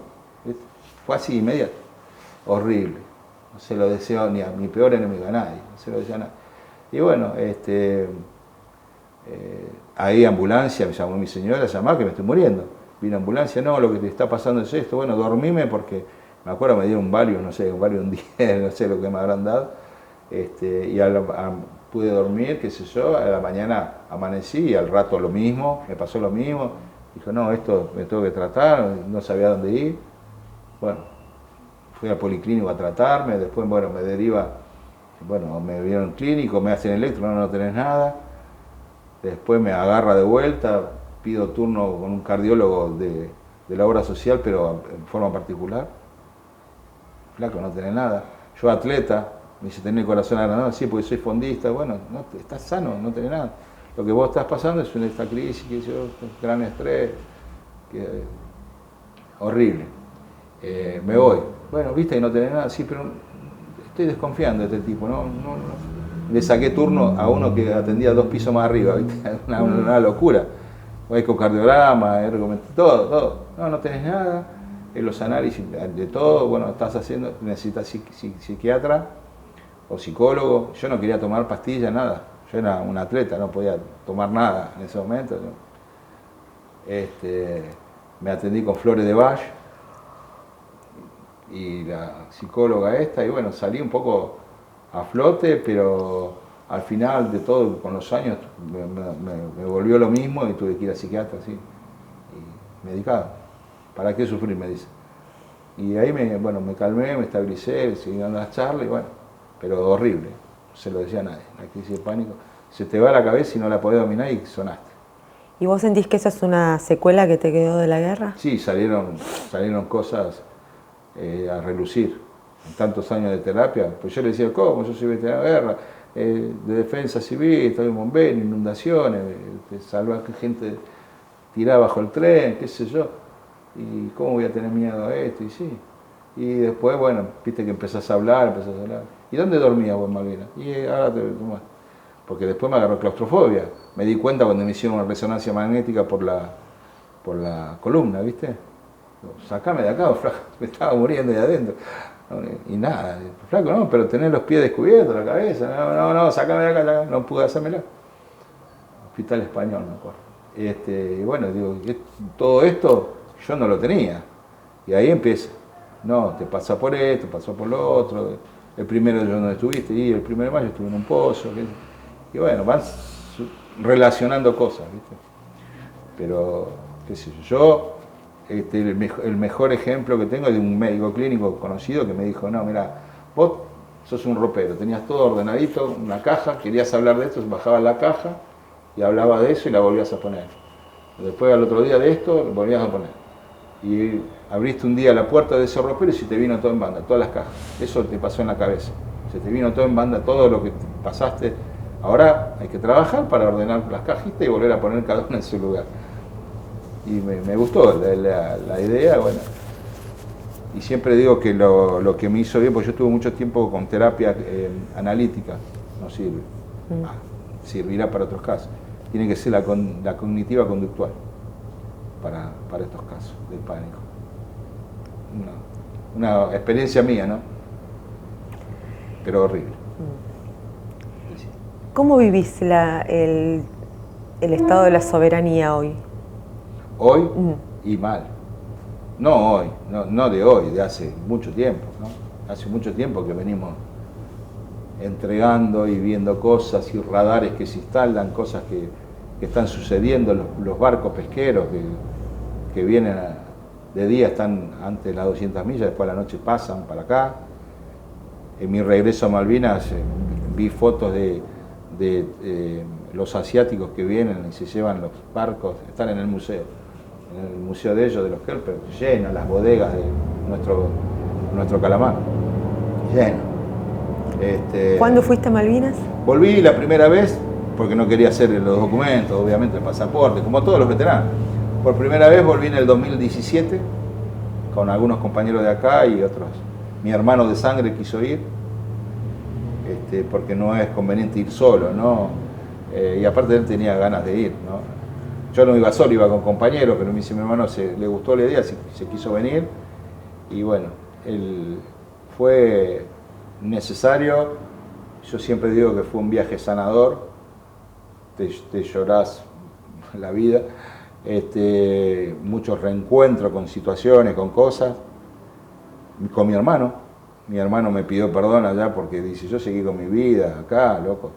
Fue así, inmediato, horrible, no se lo deseo ni a mi peor enemigo, a nadie, no se lo deseo a nadie. Y bueno, ahí ambulancia, me llamó mi señora, llamá que me estoy muriendo. Vino ambulancia, no, lo que te está pasando es esto, bueno, dormime porque, me acuerdo, me dieron un Valium, no sé, un Valium 10, no sé lo que me habrán dado. pude dormir, qué sé yo, a la mañana amanecí y al rato lo mismo, me pasó lo mismo. Dijo, no, esto me tengo que tratar, no sabía dónde ir. Bueno, fui al policlínico a tratarme, después, bueno, me deriva, bueno, me vieron clínico, me hacen electro, no tenés nada. Después me agarra de vuelta, pido turno con un cardiólogo de la obra social, pero en forma particular. Flaco, no tenés nada. Yo atleta, me dice, ¿tenés el corazón agrandado? Sí, porque soy fondista. Bueno, no, estás sano, no tenés nada. Lo que vos estás pasando es esta crisis, gran estrés, horrible. Me voy. Bueno, viste que no tenés nada, sí, pero estoy desconfiando de este tipo. No. Le saqué turno a uno que atendía 2 pisos más arriba, ¿viste? Una locura. Ecocardiograma, todo. No tenés nada. Los análisis de todo, bueno, estás haciendo, necesitas psiquiatra o psicólogo. Yo no quería tomar pastillas, nada. Yo era un atleta, no podía tomar nada en ese momento. Me atendí con Flores de Bach y la psicóloga esta, y bueno, salí un poco a flote, pero al final de todo, con los años, me volvió lo mismo y tuve que ir a psiquiatra, así, y medicado. ¿Para qué sufrir? Me dice. Y ahí me calmé, me estabilicé, seguí dando las charlas, y bueno, pero horrible, no se lo decía a nadie, la crisis de pánico, se te va la cabeza y no la podés dominar y sonaste. ¿Y vos sentís que esa es una secuela que te quedó de la guerra? Sí, salieron cosas a relucir. En tantos años de terapia, pues yo le decía, ¿cómo? Yo soy veterano de guerra, de defensa civil, estoy en bombero, inundaciones, salvar que gente tirada bajo el tren, qué sé yo, y ¿cómo voy a tener miedo a esto? Y sí. Y después, bueno, viste que empezás a hablar. ¿Y dónde dormías vos, Malvina? Y ahora te tomás. Porque después me agarró claustrofobia. Me di cuenta cuando me hicieron una resonancia magnética por la columna, ¿viste? Sacame de acá, flaco, me estaba muriendo de adentro. Y nada, flaco, no, pero tenés los pies descubiertos, la cabeza, no, sacame de acá, no pude hacérmela. Hospital Español, me acuerdo. Y bueno, digo, todo esto yo no lo tenía. Y ahí empieza, no, te pasa por esto, pasó por lo otro, el primero yo no estuviste, y el 1 de mayo estuve en un pozo, y bueno, van relacionando cosas, ¿viste? Pero, qué sé yo, el mejor ejemplo que tengo es de un médico clínico conocido que me dijo, no, mira, vos sos un ropero, tenías todo ordenadito, una caja, querías hablar de esto, bajabas la caja y hablaba de eso y la volvías a poner. Después al otro día de esto, volvías a poner. Y abriste un día la puerta de ese ropero y se te vino todo en banda, todas las cajas. Eso te pasó en la cabeza. Se te vino todo en banda, todo lo que pasaste. Ahora hay que trabajar para ordenar las cajitas y volver a poner cada una en su lugar. Y me gustó la idea, bueno. Y siempre digo que lo que me hizo bien, porque yo estuve mucho tiempo con terapia analítica, no sirve. Servirá para otros casos. Tiene que ser la cognitiva conductual para estos casos del pánico. Una experiencia mía, ¿no? Pero horrible. ¿Cómo vivís el estado de la soberanía hoy? Hoy y mal. No hoy, no de hoy, de hace mucho tiempo, ¿no? Hace mucho tiempo que venimos entregando y viendo cosas y radares que se instalan, cosas que están sucediendo, los barcos pesqueros que vienen de día están antes de las 200 millas, después a la noche pasan para acá. En mi regreso a Malvinas vi fotos de los asiáticos que vienen y se llevan los barcos, están en el museo de ellos, de los Kelper, llenas las bodegas de nuestro calamar, lleno. ¿Cuándo fuiste a Malvinas? Volví la primera vez porque no quería hacer los documentos, obviamente el pasaporte, como todos los veteranos. Por primera vez volví en el 2017 con algunos compañeros de acá y otros. Mi hermano de sangre quiso ir, porque no es conveniente ir solo, ¿no? Y aparte él tenía ganas de ir, ¿no? Yo no iba solo, iba con compañeros, pero mi hermano le gustó la idea, se quiso venir. Y bueno, fue necesario. Yo siempre digo que fue un viaje sanador, te llorás la vida, muchos reencuentros con situaciones, con cosas, con mi hermano, mi hermano me pidió perdón allá porque dice, yo seguí con mi vida acá, loco.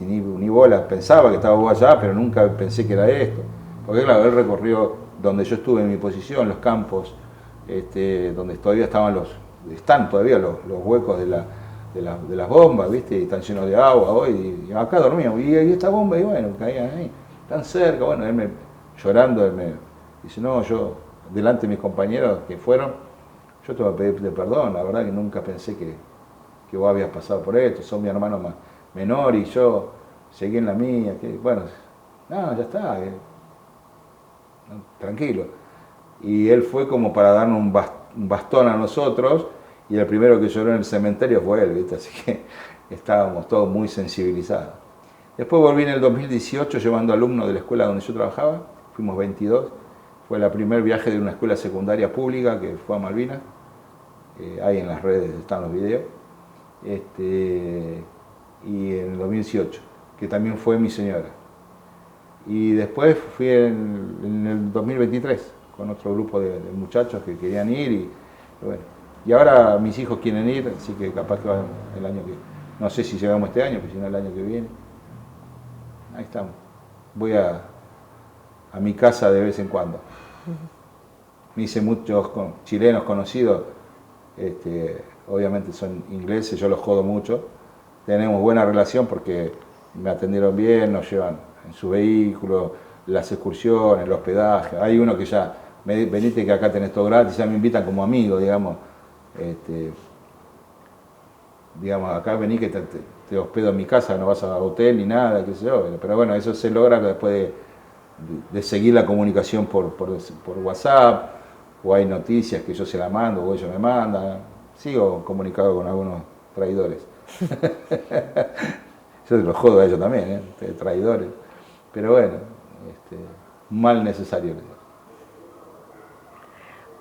Ni bola, pensaba que estaba vos allá, pero nunca pensé que era esto. Porque claro, él recorrió donde yo estuve en mi posición, los campos, donde todavía están todavía los huecos de las bombas, ¿viste? Y están llenos de agua hoy, y acá dormíamos, y esta bomba, y bueno, caían ahí, tan cerca, bueno, llorando, él me dice, no, yo, delante de mis compañeros que fueron, yo te voy a pedirte perdón, la verdad que nunca pensé que vos habías pasado por esto, sos mi hermano menor y yo seguí en la mía, que bueno, no, ya está, no, tranquilo. Y él fue como para darnos un bastón a nosotros, y el primero que lloró en el cementerio fue él, ¿viste? Así que estábamos todos muy sensibilizados. Después volví en el 2018 llevando alumnos de la escuela donde yo trabajaba, fuimos 22, fue el primer viaje de una escuela secundaria pública que fue a Malvinas, ahí en las redes están los videos, y en el 2018, que también fue mi señora. Y después fui en el 2023 con otro grupo de muchachos que querían ir, y bueno, y ahora mis hijos quieren ir, así que capaz que van el año que, no sé si llegamos este año, pero si no el año que viene. Ahí estamos. Voy a mi casa de vez en cuando. Me hice muchos chilenos conocidos, obviamente son ingleses, yo los jodo mucho. Tenemos buena relación porque me atendieron bien, nos llevan en su vehículo, las excursiones, el hospedaje. Hay uno que ya, venite que acá tenés todo gratis, ya me invitan como amigo, digamos. Digamos, acá vení que te hospedo en mi casa, no vas a hotel ni nada, qué sé yo. Pero bueno, eso se logra después de seguir la comunicación por WhatsApp, o hay noticias que yo se la mando, o ellos me mandan. Sigo comunicado con algunos traidores. Yo los jodo a ellos también, traidores. Pero bueno, mal necesario.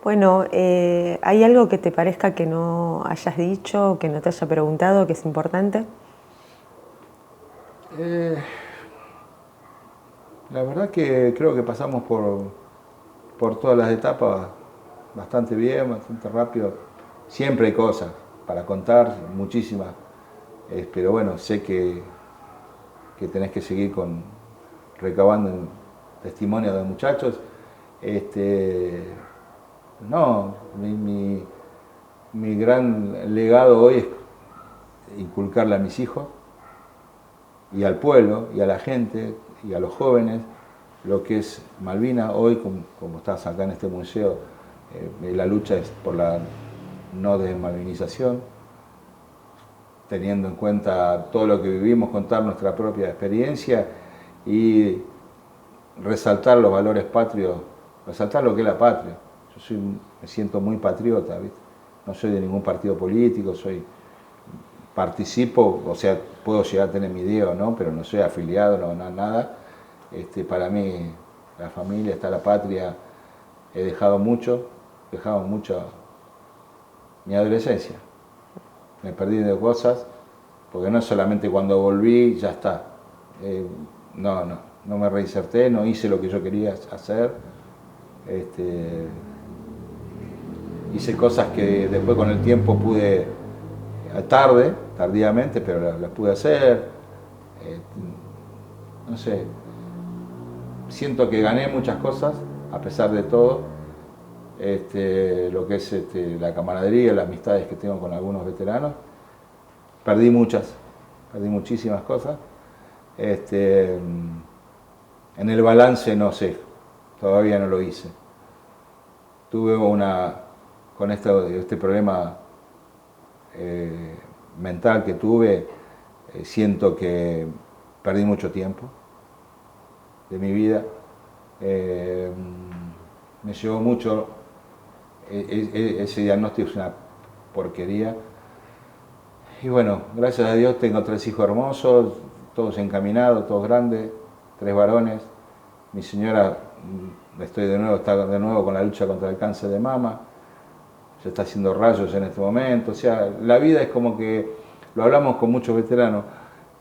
Bueno, ¿hay algo que te parezca que no hayas dicho, que no te haya preguntado, que es importante? La verdad que creo que pasamos por todas las etapas bastante bien, bastante rápido. Siempre hay cosas para contar, muchísimas. Pero bueno, sé que tenés que seguir recabando testimonios de muchachos. No, mi gran legado hoy es inculcarle a mis hijos y al pueblo y a la gente y a los jóvenes lo que es Malvinas. Hoy, como estás acá en este museo, la lucha es por la no desmalvinización, teniendo en cuenta todo lo que vivimos, contar nuestra propia experiencia y resaltar los valores patrios, resaltar lo que es la patria. Yo me siento muy patriota, ¿viste? No soy de ningún partido político, participo, o sea, puedo llegar a tener mi idea, ¿no? Pero no soy afiliado, nada. Para mí, la familia, está la patria, he dejado mucho mi adolescencia. Me perdí de cosas, porque no solamente cuando volví, ya está. No me reinserté, no hice lo que yo quería hacer. Hice cosas que después con el tiempo pude, tardíamente, pero las pude hacer. No sé, siento que gané muchas cosas, a pesar de todo. Lo que es la camaradería, las amistades que tengo con algunos veteranos. Perdí muchísimas cosas. En el balance no sé, todavía no lo hice. Tuve con este problema mental que tuve, siento que perdí mucho tiempo de mi vida. Me llevó mucho, ese diagnóstico es una porquería. Y bueno, gracias a Dios tengo 3 hijos hermosos, todos encaminados, todos grandes, 3 varones. Mi señora está de nuevo con la lucha contra el cáncer de mama. Se está haciendo rayos en este momento. O sea, la vida es como que, lo hablamos con muchos veteranos,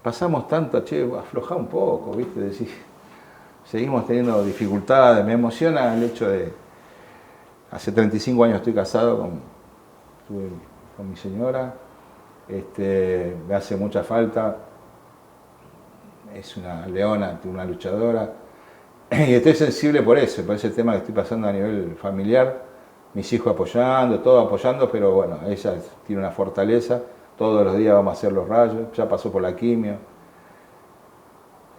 pasamos tanto, aflojá un poco, ¿viste? Decir, seguimos teniendo dificultades. Me emociona el hecho de, hace 35 años estoy casado, tuve con mi señora. Me hace mucha falta. Es una leona, una luchadora. Y estoy sensible por eso, por ese tema que estoy pasando a nivel familiar. Mis hijos apoyando, todo apoyando, pero bueno, ella tiene una fortaleza. Todos los días vamos a hacer los rayos, ya pasó por la quimio.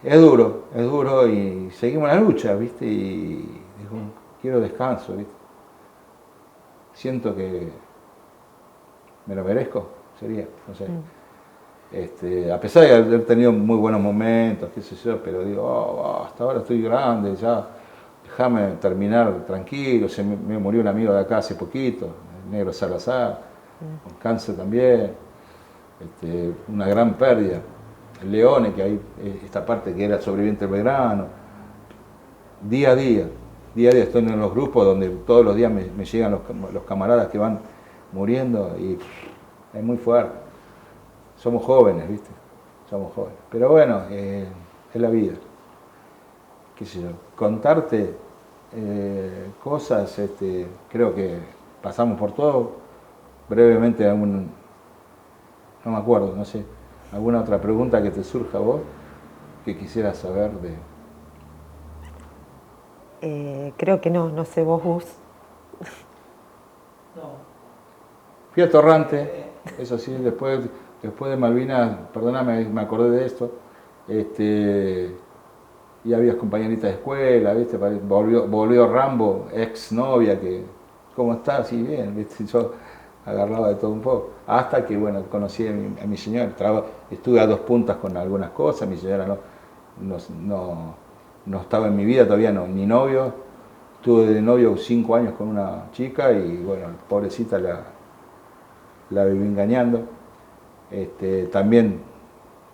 Es duro y seguimos la lucha, ¿viste? Y digo, quiero descanso, ¿viste? Siento que me lo merezco, sería, no sé. A pesar de haber tenido muy buenos momentos, qué sé yo, pero digo, hasta ahora estoy grande, ya déjame terminar tranquilo. Me murió un amigo de acá hace poquito, el negro Salazar, con cáncer también, una gran pérdida. El Leone, que hay esta parte que era sobreviviente del Belgrano. Día a día estoy en los grupos donde todos los días me llegan los camaradas que van muriendo y es muy fuerte. Somos jóvenes, ¿viste? Somos jóvenes. Pero bueno, es la vida. Qué sé yo, contarte cosas, creo que pasamos por todo. Brevemente, no me acuerdo, no sé, alguna otra pregunta que te surja a vos, que quisieras saber de... Creo que no sé vos, Gus. No. Fui a Torrante, eso sí, después de Malvinas, perdóname, me acordé de esto, y había compañeritas de escuela, ¿viste? Volvió Rambo, ex novia, que, ¿cómo estás? Sí, bien, ¿viste? Yo agarraba de todo un poco, hasta que, bueno, conocí a mi señora, estuve a dos puntas con algunas cosas, mi señora no estaba en mi vida todavía, ni novio, estuve de novio 5 años con una chica y, bueno, pobrecita la viví engañando. También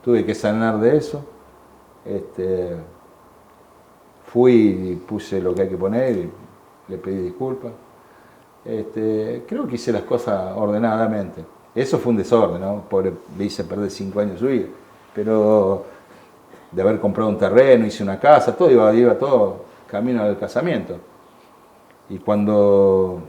tuve que sanar de eso. Fui y puse lo que hay que poner y le pedí disculpas. Creo que hice las cosas ordenadamente. Eso fue un desorden, ¿no? Le hice perder 5 años de su vida. Pero de haber comprado un terreno, hice una casa, todo iba todo camino al casamiento. Y cuando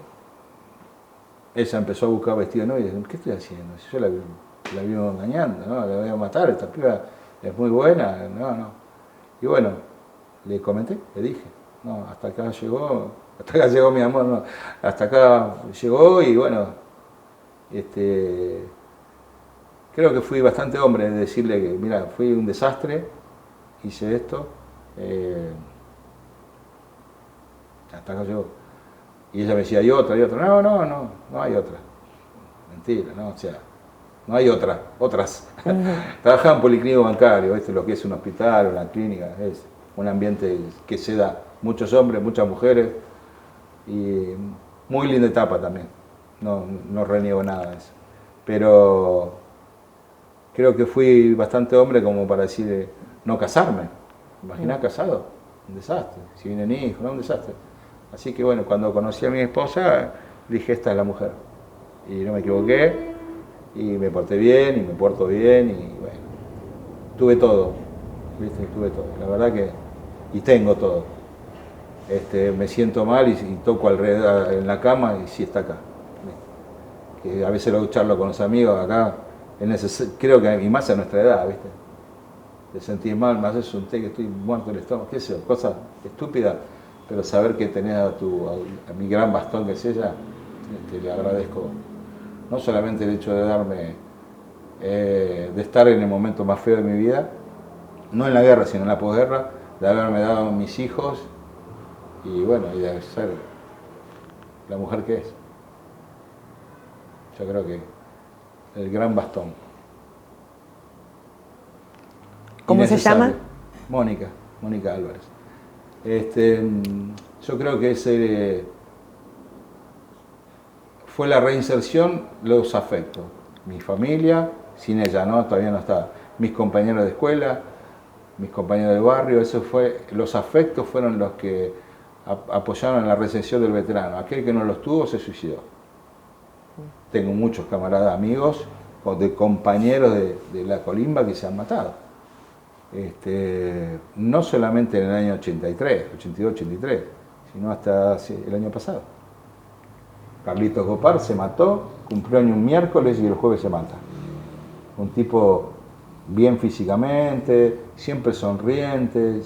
ella empezó a buscar vestido de novia, ¿qué estoy haciendo? Si yo la vivo engañando, ¿no? La voy a matar, esta piba es muy buena, no. Y bueno, le comenté, le dije, no, hasta acá llegó mi amor, no, hasta acá llegó y bueno, creo que fui bastante hombre en decirle que, mira, fui un desastre, hice esto, hasta acá llegó. Y ella me decía, hay otra, no hay otra. Mentira, ¿no? O sea, no hay otras. Trabajaba en policlínico bancario, ¿viste? Lo que es un hospital, una clínica, es un ambiente que se da muchos hombres, muchas mujeres, y muy linda etapa también, no reniego nada de eso. Pero creo que fui bastante hombre como para decir, no casarme. Imaginá casado, un desastre. Si vienen hijos, no, un desastre. Así que bueno, cuando conocí a mi esposa, dije, esta es la mujer. Y no me equivoqué, y me porté bien, y me porto bien, y bueno, tuve todo, ¿viste? Tuve todo. La verdad que, y tengo todo. Me siento mal y toco alrededor en la cama y sí está acá. Que a veces lo charlo con los amigos acá, creo que, y más a nuestra edad, ¿viste? Te sentís mal, me haces un té que estoy muerto del estómago, qué sé yo, cosa estúpida, pero saber que tenés a mi gran bastón que es ella, le agradezco. No solamente el hecho de darme, de estar en el momento más feo de mi vida, no en la guerra, sino en la posguerra, de haberme dado a mis hijos y bueno, y de ser la mujer que es. Yo creo que el gran bastón. ¿Cómo se llama? Mónica Álvarez. Yo creo que ese fue la reinserción, los afectos. Mi familia, sin ella, ¿no? Todavía no está. Mis compañeros de escuela, mis compañeros de barrio, los afectos fueron los que apoyaron en la reinserción del veterano. Aquel que no los tuvo se suicidó. Tengo muchos camaradas, amigos, de compañeros de la colimba que se han matado. No solamente en el año 83, 82, 83, sino hasta el año pasado. Carlitos Gopar se mató, cumplió año un miércoles y el jueves se mata. Un tipo bien físicamente, siempre sonriente.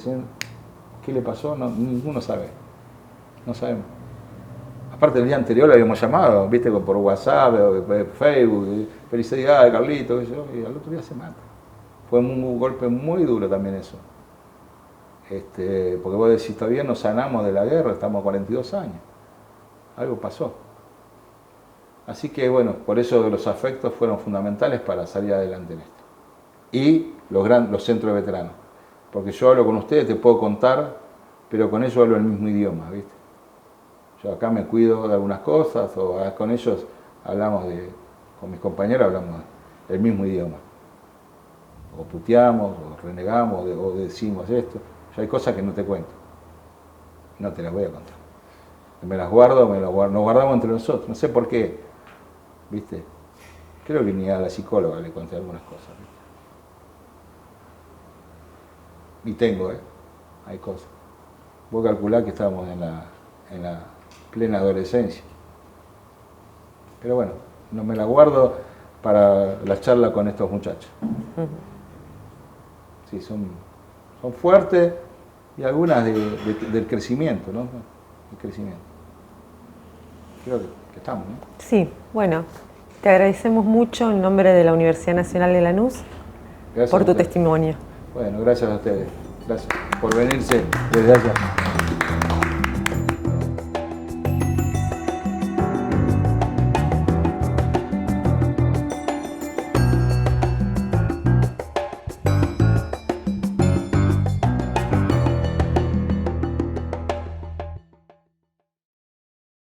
¿Qué le pasó? No, ninguno sabe. No sabemos. Aparte el día anterior lo habíamos llamado, viste, por WhatsApp, Facebook, felicidades de Carlitos, y al otro día se mata. Fue un golpe muy duro también eso. Porque vos decís, todavía no sanamos de la guerra, estamos a 42 años. Algo pasó. Así que bueno, por eso los afectos fueron fundamentales para salir adelante en esto. Y los centros de veteranos. Porque yo hablo con ustedes, te puedo contar, pero con ellos hablo el mismo idioma, ¿viste? Yo acá me cuido de algunas cosas, o con ellos con mis compañeros hablamos el mismo idioma. O puteamos, o renegamos, o decimos esto. Yo hay cosas que no te cuento. No te las voy a contar. Me las guardo, nos guardamos entre nosotros. No sé por qué, ¿viste? Creo que ni a la psicóloga le conté algunas cosas, ¿viste? Y hay cosas. Vos calculás que estábamos en la plena adolescencia. Pero bueno, no me la guardo para la charla con estos muchachos. Sí, son fuertes y algunas del crecimiento, ¿no? El crecimiento. Creo que estamos, ¿no? Sí, bueno, te agradecemos mucho en nombre de la Universidad Nacional de Lanús por tu testimonio. Bueno, gracias a ustedes. Gracias por venirse desde allá.